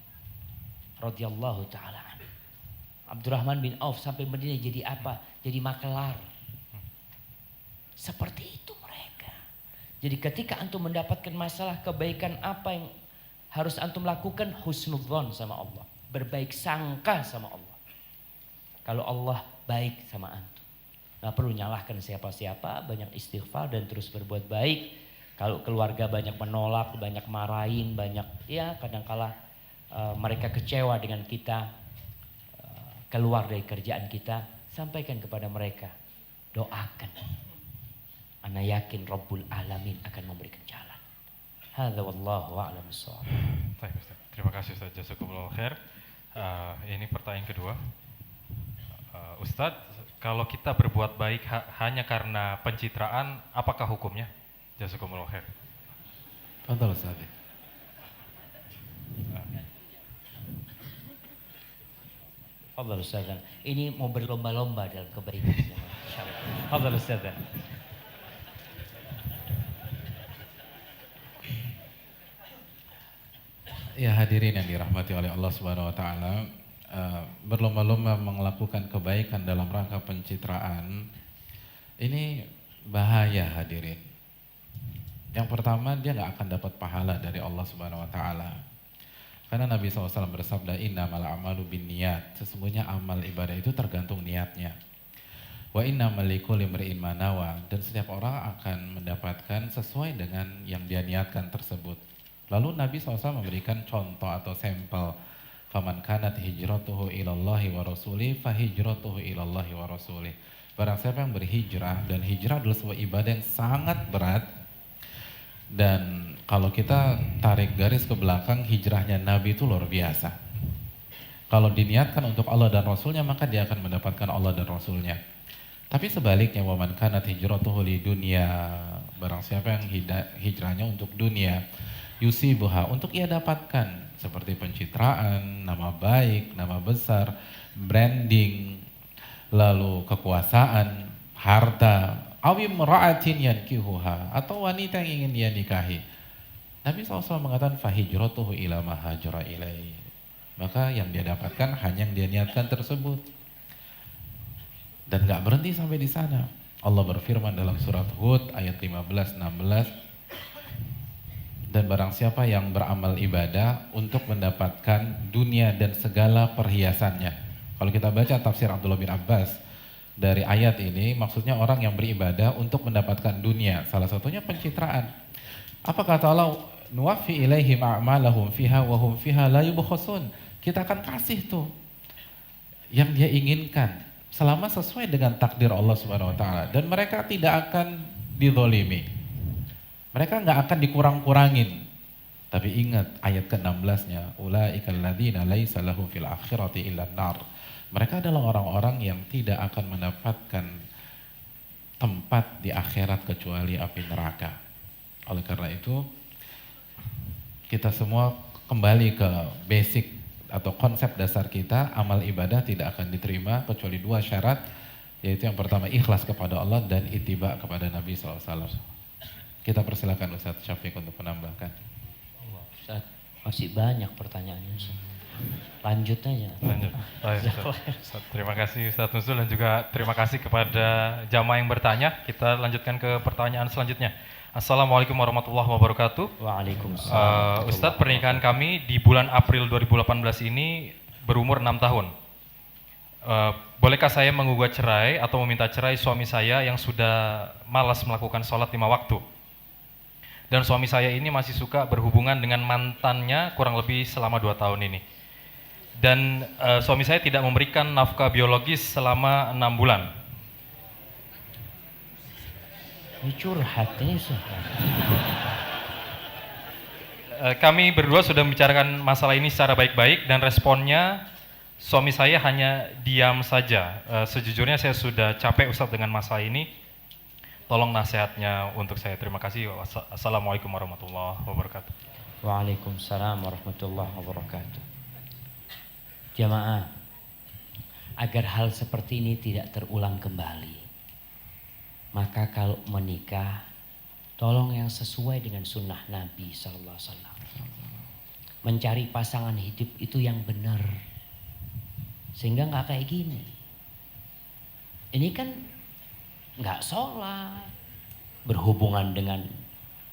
Radhiyallahu taala. Abdurrahman bin Auf sampai Madinah jadi apa? Jadi makelar. Seperti itu mereka. Jadi ketika antum mendapatkan masalah, kebaikan apa yang harus antum lakukan? Husnudzon sama Allah. Berbaik sangka sama Allah. Kalau Allah baik sama antum. Nggak perlu nyalahkan siapa-siapa, banyak istighfar dan terus berbuat baik. Kalau keluarga banyak menolak, banyak marahin, banyak ya kadangkala mereka kecewa dengan kita, keluar dari kerjaan kita, sampaikan kepada mereka, doakan. Ana yakin Rabbul Alamin akan memberikan jalan. Hadza wallahu a'lam bissawab. Baik Ustaz. Terima kasih Ustaz, jazakumullah khair. Ini pertanyaan kedua. Ustaz, kalau kita berbuat baik hanya karena pencitraan, apakah hukumnya? Jazakumullah khair. Fadhal Ustaz. Fadhal Ustaz. Ini mau berlomba-lomba dalam kebaikan. Insyaallah. Fadhal Ustaz. Ya hadirin yang dirahmati oleh Allah Subhanahu wa taala, berlomba-lomba melakukan kebaikan dalam rangka pencitraan ini bahaya hadirin. Yang pertama, dia nggak akan dapat pahala dari Allah Subhanahu wa taala. Karena Nabi SAW bersabda, innamal a'malu binniyat. Sesungguhnya amal ibadah itu tergantung niatnya. Wa innamal likulli imri'in ma nawa. Dan setiap orang akan mendapatkan sesuai dengan yang dia niatkan tersebut. Lalu Nabi SAW memberikan contoh atau sampel. Faman kanat hijratuhu ilallahi wa rasulih fahijratuhu ilallahi wa rasulih. Barang siapa yang berhijrah, dan hijrah adalah sebuah ibadah yang sangat berat. Dan kalau kita tarik garis ke belakang, hijrahnya Nabi itu luar biasa. Kalau diniatkan untuk Allah dan Rasulnya, maka dia akan mendapatkan Allah dan Rasulnya. Tapi sebaliknya, waman kanat hijratuhu li dunya, barang siapa yang hijrahnya untuk dunia, yusibuha, untuk ia dapatkan, seperti pencitraan, nama baik, nama besar, branding, lalu kekuasaan, harta, awim ra'atin yankihuha, atau wanita yang ingin dia nikahi. Nabi SAW mengatakan fahijratuhu ila ma hajara ilaih. Maka yang dia dapatkan hanya yang dia niatkan tersebut. Dan gak berhenti sampai di sana. Allah berfirman dalam surat Hud ayat 15-16, dan barang siapa yang beramal ibadah untuk mendapatkan dunia dan segala perhiasannya. Kalau kita baca tafsir Abdullah bin Abbas dari ayat ini, maksudnya orang yang beribadah untuk mendapatkan dunia. Salah satunya pencitraan. Apa kata Allah? Nuwaffi ilaihim a'malahum fiha wa hum fiha la yubkhasun. Kita akan kasih tuh yang dia inginkan selama sesuai dengan takdir Allah Subhanahu wa taala, dan mereka tidak akan dizolimi. Mereka nggak akan dikurang-kurangin. Tapi ingat ayat ke-16-nya, ulaikal ladzina laisa lahum fil akhirati illa nar. Mereka adalah orang-orang yang tidak akan mendapatkan tempat di akhirat kecuali api neraka. Oleh karena itu, kita semua kembali ke basic atau konsep dasar kita, amal ibadah tidak akan diterima kecuali dua syarat, yaitu yang pertama ikhlas kepada Allah dan ittiba kepada Nabi SAW. Kita persilakan Ustadz Syafiq untuk menambahkan. Ustaz, masih banyak pertanyaannya Ustaz. Lanjut aja. Lanjut. Baik, Ustaz. Terima kasih Ustadz Nuzul dan juga terima kasih kepada jamaah yang bertanya. Kita lanjutkan ke pertanyaan selanjutnya. Assalamualaikum warahmatullahi wabarakatuh. Waalaikumsalam. Ustadz, pernikahan kami di bulan April 2018 ini berumur 6 tahun. Bolehkah saya menggugat cerai atau meminta cerai suami saya yang sudah malas melakukan sholat 5 waktu? Dan suami saya ini masih suka berhubungan dengan mantannya kurang lebih selama 2 tahun ini. Dan suami saya tidak memberikan nafkah biologis selama 6 bulan. Ini curhat ini Ustaz. Kami berdua sudah membicarakan masalah ini secara baik-baik dan responnya suami saya hanya diam saja. Sejujurnya saya sudah capek Ustaz dengan masalah ini. Tolong nasihatnya untuk saya. Terima kasih. Assalamualaikum warahmatullahi wabarakatuh. Waalaikumsalam warahmatullahi wabarakatuh. Jamaah, agar hal seperti ini tidak terulang kembali, maka kalau menikah, tolong yang sesuai dengan sunnah Nabi Sallallahu Alaihi Wasallam. Mencari pasangan hidup itu yang benar, sehingga nggak kayak gini. Ini kan nggak sholat, berhubungan dengan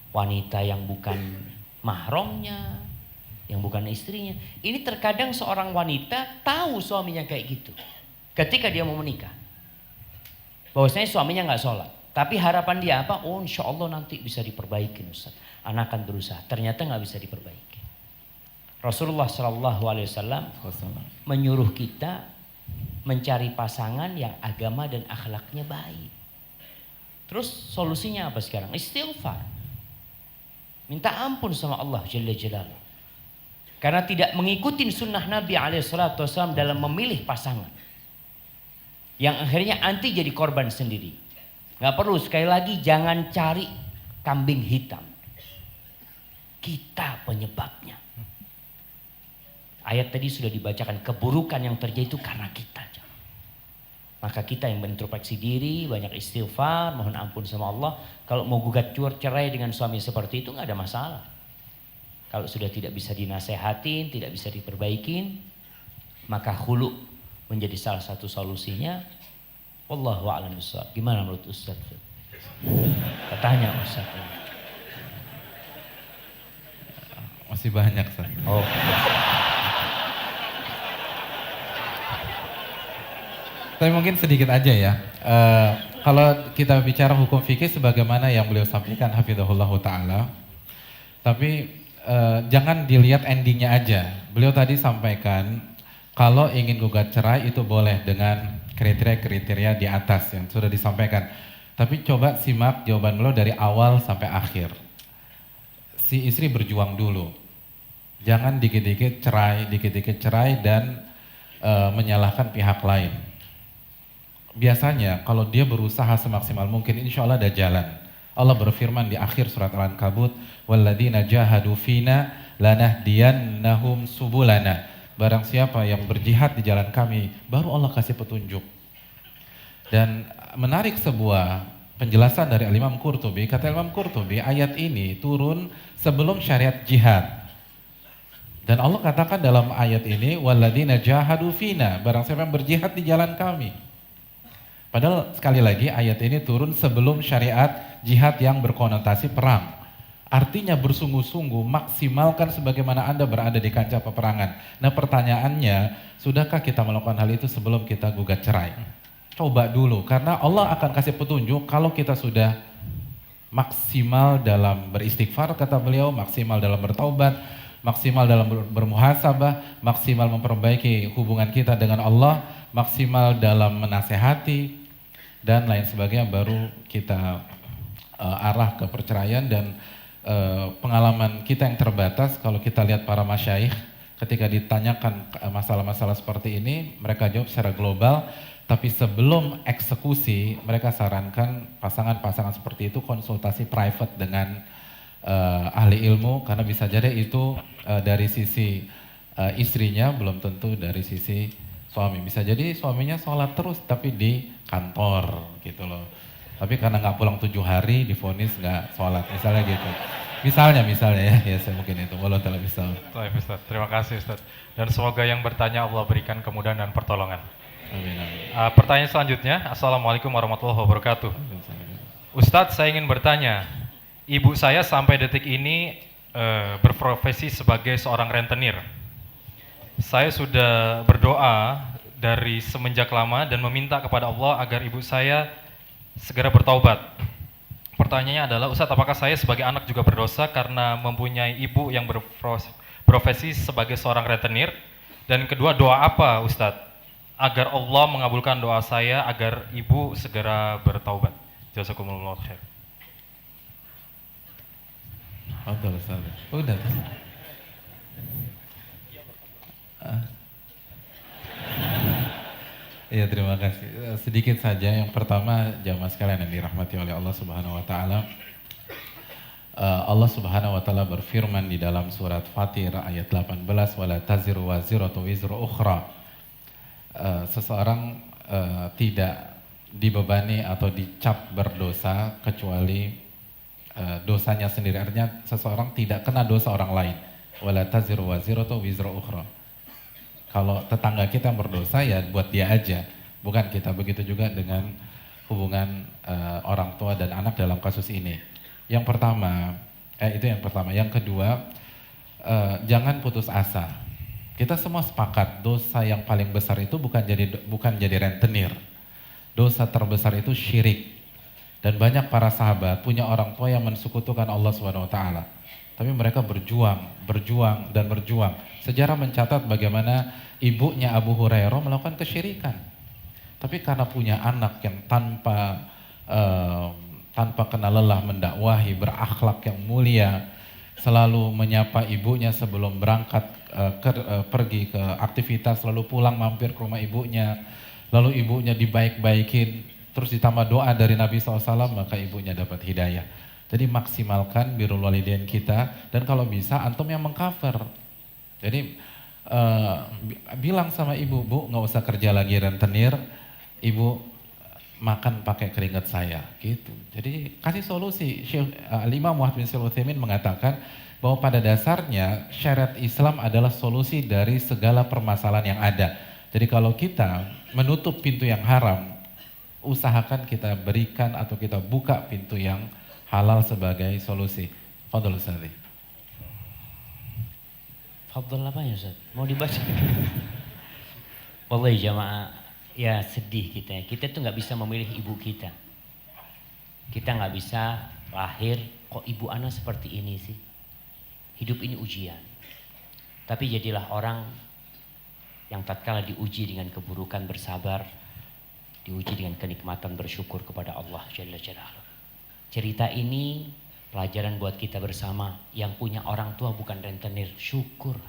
wanita yang bukan mahramnya, yang bukan istrinya. Ini terkadang seorang wanita tahu suaminya kayak gitu ketika dia mau menikah, bahwasanya suaminya nggak sholat, tapi harapan dia apa? Oh, insya Allah nanti bisa diperbaiki Ustaz, anak akan berusaha. Ternyata nggak bisa diperbaiki. Rasulullah Shallallahu Alaihi Wasallam menyuruh kita mencari pasangan yang agama dan akhlaknya baik. Terus solusinya apa sekarang? Istighfar. Minta ampun sama Allah Jalla Jalaluh. Karena tidak mengikuti sunnah Nabi SAW dalam memilih pasangan. Yang akhirnya anti jadi korban sendiri. Gak perlu, sekali lagi jangan cari kambing hitam. Kita penyebabnya. Ayat tadi sudah dibacakan, keburukan yang terjadi itu karena kita. Maka kita yang berintrospeksi diri, banyak istighfar, mohon ampun sama Allah. Kalau mau gugat cerai dengan suami seperti itu nggak ada masalah. Kalau sudah tidak bisa dinasehatin, tidak bisa diperbaikin, maka khulu menjadi salah satu solusinya. Wallahu a'lam bishawab. Gimana menurut Ustaz? Katanya Ustaz. Masih banyak, Ustaz. Oh. Tapi mungkin sedikit aja ya. Kalau kita bicara hukum fikih sebagaimana yang beliau sampaikan hafizahullah ta'ala. Tapi jangan dilihat endingnya aja. Beliau tadi sampaikan kalau ingin gugat cerai itu boleh dengan kriteria-kriteria di atas yang sudah disampaikan. Tapi coba simak jawaban beliau dari awal sampai akhir. Si istri berjuang dulu. Jangan dikit-dikit cerai dan menyalahkan pihak lain. Biasanya kalau dia berusaha semaksimal mungkin, insya Allah ada jalan. Allah berfirman di akhir surat Al-Ankabut, "Walladzina jahadu fina lanahdiyannahum subulana." Barang siapa yang berjihad di jalan kami, baru Allah kasih petunjuk. Dan menarik sebuah penjelasan dari Imam Qurtubi, kata Imam Qurtubi, ayat ini turun sebelum syariat jihad. Dan Allah katakan dalam ayat ini, "Walladzina jahadu fina." Barang siapa yang berjihad di jalan kami. Padahal sekali lagi ayat ini turun sebelum syariat jihad yang berkonotasi perang. Artinya bersungguh-sungguh maksimalkan sebagaimana Anda berada di kancah peperangan. Nah pertanyaannya, sudahkah kita melakukan hal itu sebelum kita gugat cerai? Coba dulu, karena Allah akan kasih petunjuk kalau kita sudah maksimal dalam beristighfar kata beliau, maksimal dalam bertaubat, maksimal dalam bermuhasabah, maksimal memperbaiki hubungan kita dengan Allah, maksimal dalam menasehati, dan lain sebagainya, baru kita arah ke perceraian. Dan pengalaman kita yang terbatas, kalau kita lihat para masyaikh ketika ditanyakan masalah-masalah seperti ini, mereka jawab secara global, tapi sebelum eksekusi mereka sarankan pasangan-pasangan seperti itu konsultasi private dengan ahli ilmu, karena bisa jadi itu dari sisi istrinya belum tentu dari sisi suami. Bisa jadi suaminya sholat terus tapi di kantor gitu loh, tapi karena nggak pulang 7 hari divonis nggak sholat misalnya gitu. Misalnya ya saya mungkin itu. Wallahu ta'ala bisa. Baik Ustaz, terima kasih Ustaz. Dan semoga yang bertanya Allah berikan kemudahan dan pertolongan. Amin, amin. Pertanyaan selanjutnya, Assalamualaikum warahmatullahi wabarakatuh. Ustadz, saya ingin bertanya, ibu saya sampai detik ini berprofesi sebagai seorang rentenir. Saya sudah berdoa dari semenjak lama dan meminta kepada Allah agar ibu saya segera bertaubat. Pertanyaannya adalah, Ustadz, apakah saya sebagai anak juga berdosa karena mempunyai ibu yang berprofesi sebagai seorang rentenir? Dan kedua, doa apa Ustadz agar Allah mengabulkan doa saya agar ibu segera bertaubat? Jazakumullah khair. Udah. Iya, terima kasih. Sedikit saja. Yang pertama, jamaah sekalian yang dirahmati oleh Allah Subhanahu wa taala. Allah Subhanahu wa taala berfirman di dalam surat Fatir ayat 18, wala taziru waziratu wizra ukhra. Seseorang tidak dibebani atau dicap berdosa kecuali dosanya sendiri. Artinya seseorang tidak kena dosa orang lain. Wala taziru waziratu wizra ukhra. Kalau tetangga kita berdosa ya buat dia aja, bukan kita. Begitu juga dengan hubungan orang tua dan anak dalam kasus ini. Yang pertama, itu yang pertama. Yang kedua, jangan putus asa. Kita semua sepakat dosa yang paling besar itu bukan jadi rentenir. Dosa terbesar itu syirik. Dan banyak para sahabat punya orang tua yang mensekutukan Allah SWT. Tapi mereka berjuang. Sejarah mencatat bagaimana ibunya Abu Hurairah melakukan kesyirikan. Tapi karena punya anak yang tanpa kenal lelah mendakwahi, berakhlak yang mulia, selalu menyapa ibunya sebelum berangkat pergi ke aktivitas, lalu pulang mampir ke rumah ibunya, lalu ibunya dibaik-baikin, terus ditambah doa dari Nabi SAW, maka ibunya dapat hidayah. Jadi maksimalkan birrul walidain kita, dan kalau bisa antum yang mengcover. Jadi bilang sama ibu, Bu nggak usah kerja lagi rentenir, ibu makan pakai keringat saya, gitu. Jadi kasih solusi. Imam Muhammad bin Shalih Al-Utsaimin mengatakan bahwa pada dasarnya syariat Islam adalah solusi dari segala permasalahan yang ada. Jadi kalau kita menutup pintu yang haram, usahakan kita berikan atau kita buka pintu yang halal sebagai solusi. Fadhol Ustaz. Fadhol apa ya Ustaz? Mau dibaca? Wallahi jamaah, ya sedih kita. Kita tuh nggak bisa memilih ibu kita. Kita nggak bisa lahir, kok ibu ana seperti ini sih. Hidup ini ujian. Tapi jadilah orang yang tatkala diuji dengan keburukan bersabar, diuji dengan kenikmatan bersyukur kepada Allah Jalla Jalaluhu. Cerita ini pelajaran buat kita bersama yang punya orang tua bukan rentenir. Syukur.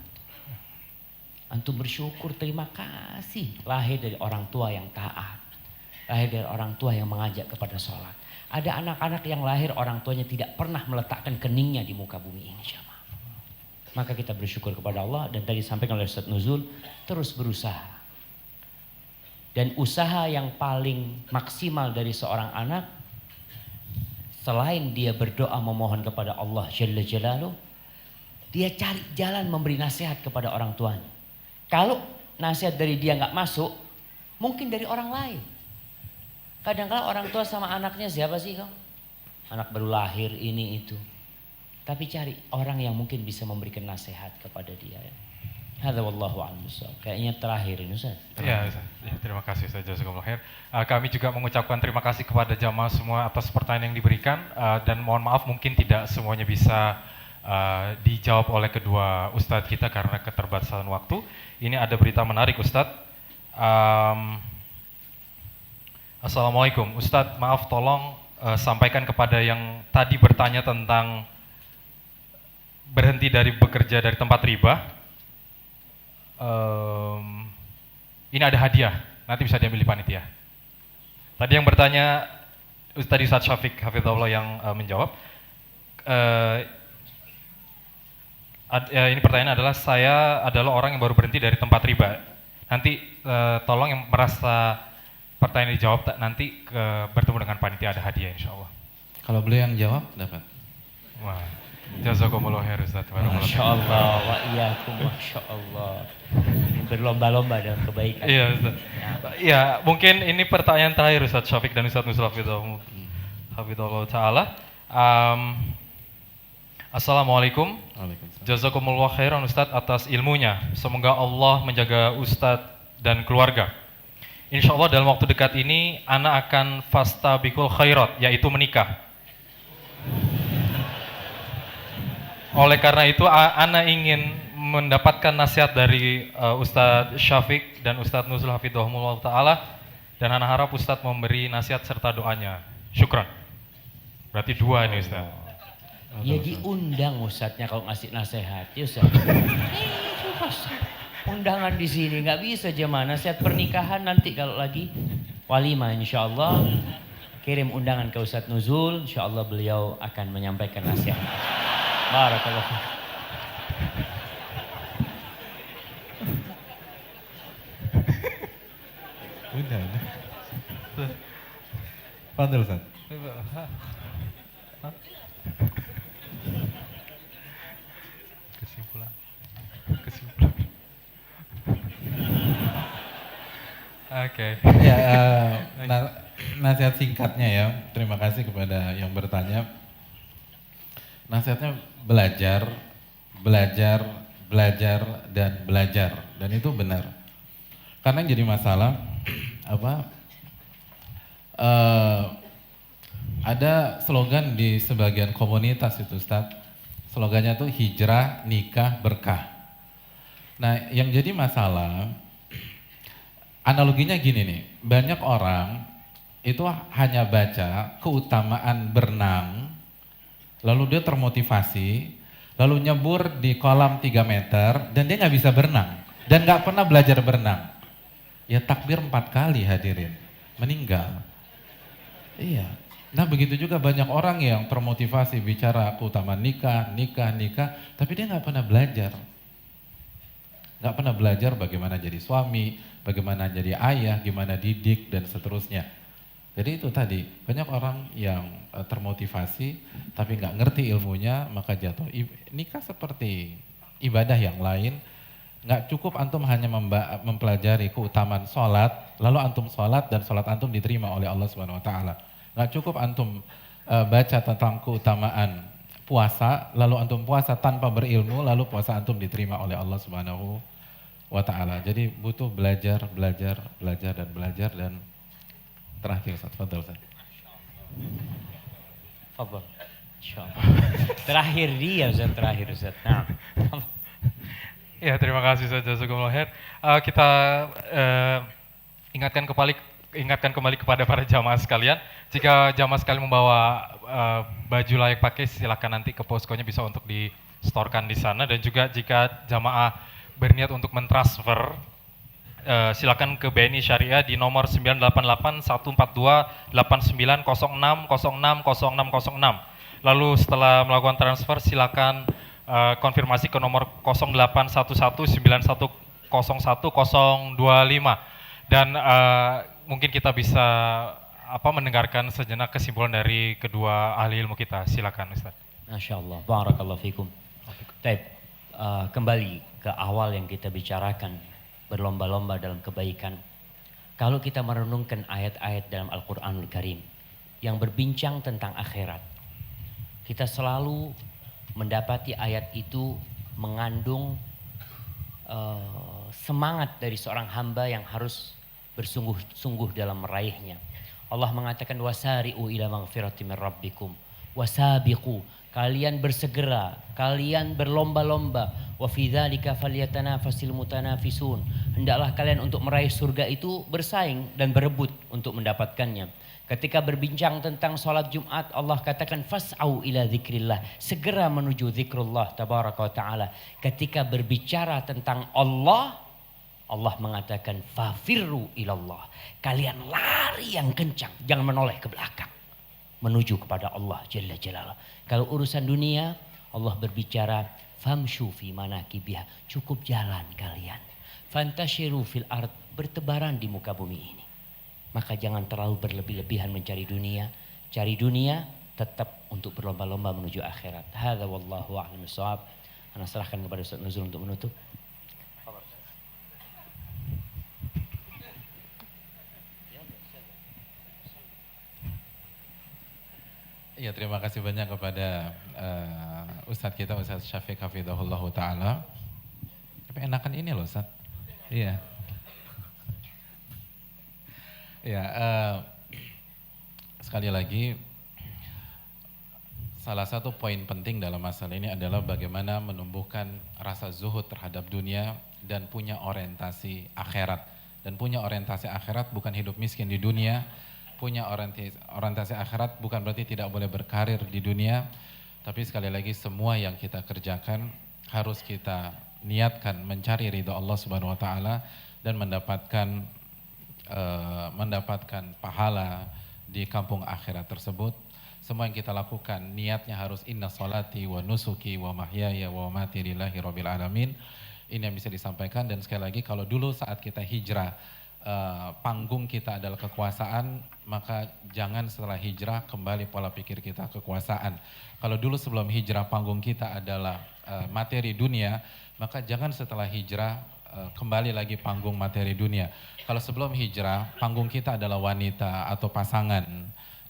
Antum bersyukur, terima kasih. Lahir dari orang tua yang taat. Lahir dari orang tua yang mengajak kepada sholat. Ada anak-anak yang lahir orang tuanya tidak pernah meletakkan keningnya di muka bumi ini. Maka kita bersyukur kepada Allah. Dan tadi disampaikan oleh Ustaz Nuzul, terus berusaha. Dan usaha yang paling maksimal dari seorang anak, selain dia berdoa memohon kepada Allah Jalla Jalaluhu, dia cari jalan memberi nasihat kepada orang tuanya. Kalau nasihat dari dia nggak masuk, mungkin dari orang lain. Kadang-kadang orang tua sama anaknya siapa sih kau? Anak baru lahir ini itu. Tapi cari orang yang mungkin bisa memberikan nasihat kepada dia. Hadza wallahu a'lam bishawab. Kayaknya terakhir ini Ustaz. Ya, terima kasih Ustaz Jazakumullah khair. Kami juga mengucapkan terima kasih kepada jamaah semua atas pertanyaan yang diberikan, dan mohon maaf mungkin tidak semuanya bisa dijawab oleh kedua Ustadz kita karena keterbatasan waktu. Ini ada berita menarik Ustadz. Assalamualaikum Ustadz, maaf tolong sampaikan kepada yang tadi bertanya tentang berhenti dari bekerja dari tempat riba, ini ada hadiah, nanti bisa diambil di panitia. Tadi yang bertanya tadi Ustadz Syafiq Hafizahullah yang menjawab. Ini pertanyaan adalah, saya adalah orang yang baru berhenti dari tempat riba. Nanti tolong yang merasa pertanyaan dijawab nanti bertemu dengan panitia, ada hadiah insya Allah. Kalau beliau yang jawab dapat. Wah, jazakumullah khair Ustaz. Masya Allah, wa iyyakum, Masya Allah. Berlomba-lomba dalam kebaikan. Iya Ustaz. Ya, mungkin ini pertanyaan terakhir Ustaz Syafiq dan Ustaz Nusra Hafizahullah Ta'ala. Assalamualaikum. Waalaikumsalam. Jazakumullah khairan Ustaz atas ilmunya. Semoga Allah menjaga Ustaz dan keluarga. Insya Allah dalam waktu dekat ini anak akan fastabikul khairat, yaitu menikah. Oleh karena itu anak ingin mendapatkan nasihat dari Ustadz Syafiq dan Ustadz Nuzul Hafidhahumullah Ta'ala, dan anak harap Ustadz memberi nasihat serta doanya. Syukran. Berarti dua ini Ustadz. Ya diundang Ustadznya kalau ngasih nasihat, ya Ustadz. Undangan di sini nggak bisa jemaah nasihat pernikahan nanti kalau lagi walimah insya Allah kirim undangan ke Ustadz Nuzul, insya Allah beliau akan menyampaikan nasihat. Barakallahu. Udah. Fadil Ustaz. Kesimpulan. Oke. Ya, nasihat singkatnya ya. Terima kasih kepada yang bertanya. Nasihatnya belajar, dan itu benar. Karena yang jadi masalah ada slogan di sebagian komunitas itu Ustaz. Slogannya tuh hijrah, nikah, berkah. Nah, yang jadi masalah analoginya gini nih, banyak orang itu hanya baca keutamaan berenang, lalu dia termotivasi, lalu nyebur di kolam 3 meter, dan dia nggak bisa berenang, dan nggak pernah belajar berenang. Ya takbir 4 kali hadirin, meninggal. Iya. Nah begitu juga banyak orang yang termotivasi bicara keutamaan nikah, tapi dia nggak pernah belajar. Nggak pernah belajar bagaimana jadi suami, bagaimana jadi ayah, gimana didik, dan seterusnya. Jadi itu tadi, banyak orang yang termotivasi tapi nggak ngerti ilmunya, maka jatuh. Nikah seperti ibadah yang lain, nggak cukup antum hanya mempelajari keutamaan sholat, lalu antum sholat dan sholat antum diterima oleh Allah Subhanahu Wa Taala. Nggak cukup antum baca tentang keutamaan puasa, lalu antum puasa tanpa berilmu, lalu puasa antum diterima oleh Allah Subhanahu Wa Taala. Jadi butuh belajar, dan terakhir Ustaz, fadhil Ustaz. Fadhil. Insyaallah. Terakhir dia Ustaz, terakhir Ustaz. Nah. Ya, terima kasih Ustaz Jazakumullah khair. Kita ingatkan kembali kepada para jamaah sekalian. Jika jamaah sekalian membawa baju layak pakai, silakan nanti ke poskonya bisa untuk di-storekan di sana. Dan juga jika jamaah berniat untuk mentransfer, silakan ke BNI Syariah di nomor 988-142-8906-060606. Lalu setelah melakukan transfer, silakan konfirmasi ke nomor 081191010205. Dan mungkin kita bisa mendengarkan sejenak kesimpulan dari kedua ahli ilmu kita. Silakan Ustaz. Masya Allah, barakallahu fikum. Baik, kembali ke awal yang kita bicarakan, berlomba-lomba dalam kebaikan. Kalau kita merenungkan ayat-ayat dalam Al-Quranul Karim yang berbincang tentang akhirat, kita selalu mendapati ayat itu mengandung semangat dari seorang hamba yang harus bersungguh-sungguh dalam meraihnya. Allah mengatakan wasari'u ila maghfirati min rabbikum. wasabiqu, kalian bersegera, kalian berlomba-lomba, wa fi dzalika falyatanafasil mutanafisun, hendaklah kalian untuk meraih surga itu bersaing dan berebut untuk mendapatkannya. Ketika berbincang tentang sholat Jumat, Allah katakan fas'au ila dzikrillah, segera menuju zikrullah tabaraka wa ta'ala. Ketika berbicara tentang Allah, Allah mengatakan fafirru ilallah, kalian lari yang kencang, jangan menoleh ke belakang, menuju kepada Allah jalla jalaluh. Kalau urusan dunia, Allah berbicara famshu fi manakibiha, cukup jalan kalian. Fantashiru fil ard, bertebaran di muka bumi ini. Maka jangan terlalu berlebih-lebihan mencari dunia. Cari dunia tetap untuk berlomba-lomba menuju akhirat. Hadza wallahu a'lam bishawab. Ana serahkan kepada Ustaz Nuzul untuk menutup. Ya, terima kasih banyak kepada Ustadz kita, Ustadz Syafiq Hafidhahullah Ta'ala. Tapi enakan ini loh Ustadz. Iya. Ya, sekali lagi, salah satu poin penting dalam masalah ini adalah bagaimana menumbuhkan rasa zuhud terhadap dunia dan punya orientasi akhirat. Dan punya orientasi akhirat bukan hidup miskin di dunia, punya orientasi akhirat bukan berarti tidak boleh berkarir di dunia, tapi sekali lagi semua yang kita kerjakan harus kita niatkan mencari ridha Allah Subhanahu wa taala dan mendapatkan pahala di kampung akhirat tersebut. Semua yang kita lakukan niatnya harus inna salati wa nusuki wa mahyaya wa mamati lillahi rabbil alamin. Ini yang bisa disampaikan. Dan sekali lagi, kalau dulu saat kita hijrah panggung kita adalah kekuasaan, maka jangan setelah hijrah kembali pola pikir kita kekuasaan. Kalau dulu sebelum hijrah panggung kita adalah materi dunia, maka jangan setelah hijrah kembali lagi panggung materi dunia. Kalau sebelum hijrah panggung kita adalah wanita atau pasangan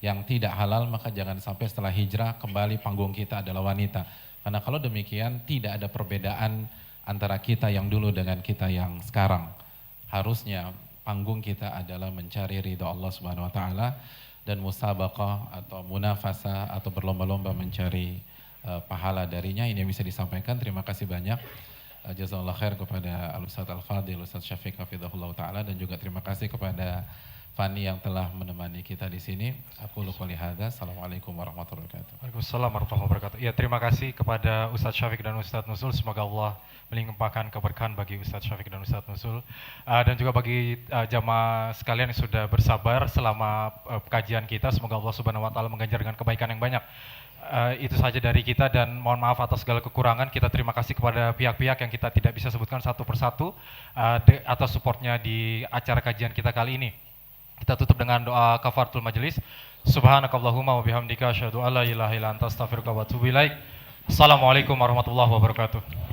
yang tidak halal, maka jangan sampai setelah hijrah kembali panggung kita adalah wanita. Karena kalau demikian tidak ada perbedaan antara kita yang dulu dengan kita yang sekarang. Harusnya panggung kita adalah mencari ridha Allah Subhanahu wa taala dan musabaqah atau munafasah atau berlomba-lomba mencari pahala darinya. Ini yang bisa disampaikan. Terima kasih banyak. Jazakallah khair kepada Al-Ustadz Al-Fadhil, Ustadz Syafiq Hafidhahullah Ta'ala, dan juga terima kasih kepada Fani yang telah menemani kita di sini. Aku lupa lihada. Assalamualaikum warahmatullahi wabarakatuh. Waalaikumsalam warahmatullahi wabarakatuh. Ya, terima kasih kepada Ustadz Syafiq dan Ustadz Nuzul. Semoga Allah melimpahkan keberkahan bagi Ustadz Syafiq dan Ustadz Nuzul. Dan juga bagi jamaah sekalian yang sudah bersabar selama kajian kita. Semoga Allah Subhanahu wa taala mengganjar dengan kebaikan yang banyak. Itu saja dari kita dan mohon maaf atas segala kekurangan. Kita terima kasih kepada pihak-pihak yang kita tidak bisa sebutkan satu persatu atas supportnya di acara kajian kita kali ini. Kita tutup dengan doa kafaratul majelis. Subhanakallahumma wa bihamdika asyhadu an la ilaha illa anta astaghfiruka wa atubu ilaik. Assalamualaikum warahmatullahi wabarakatuh.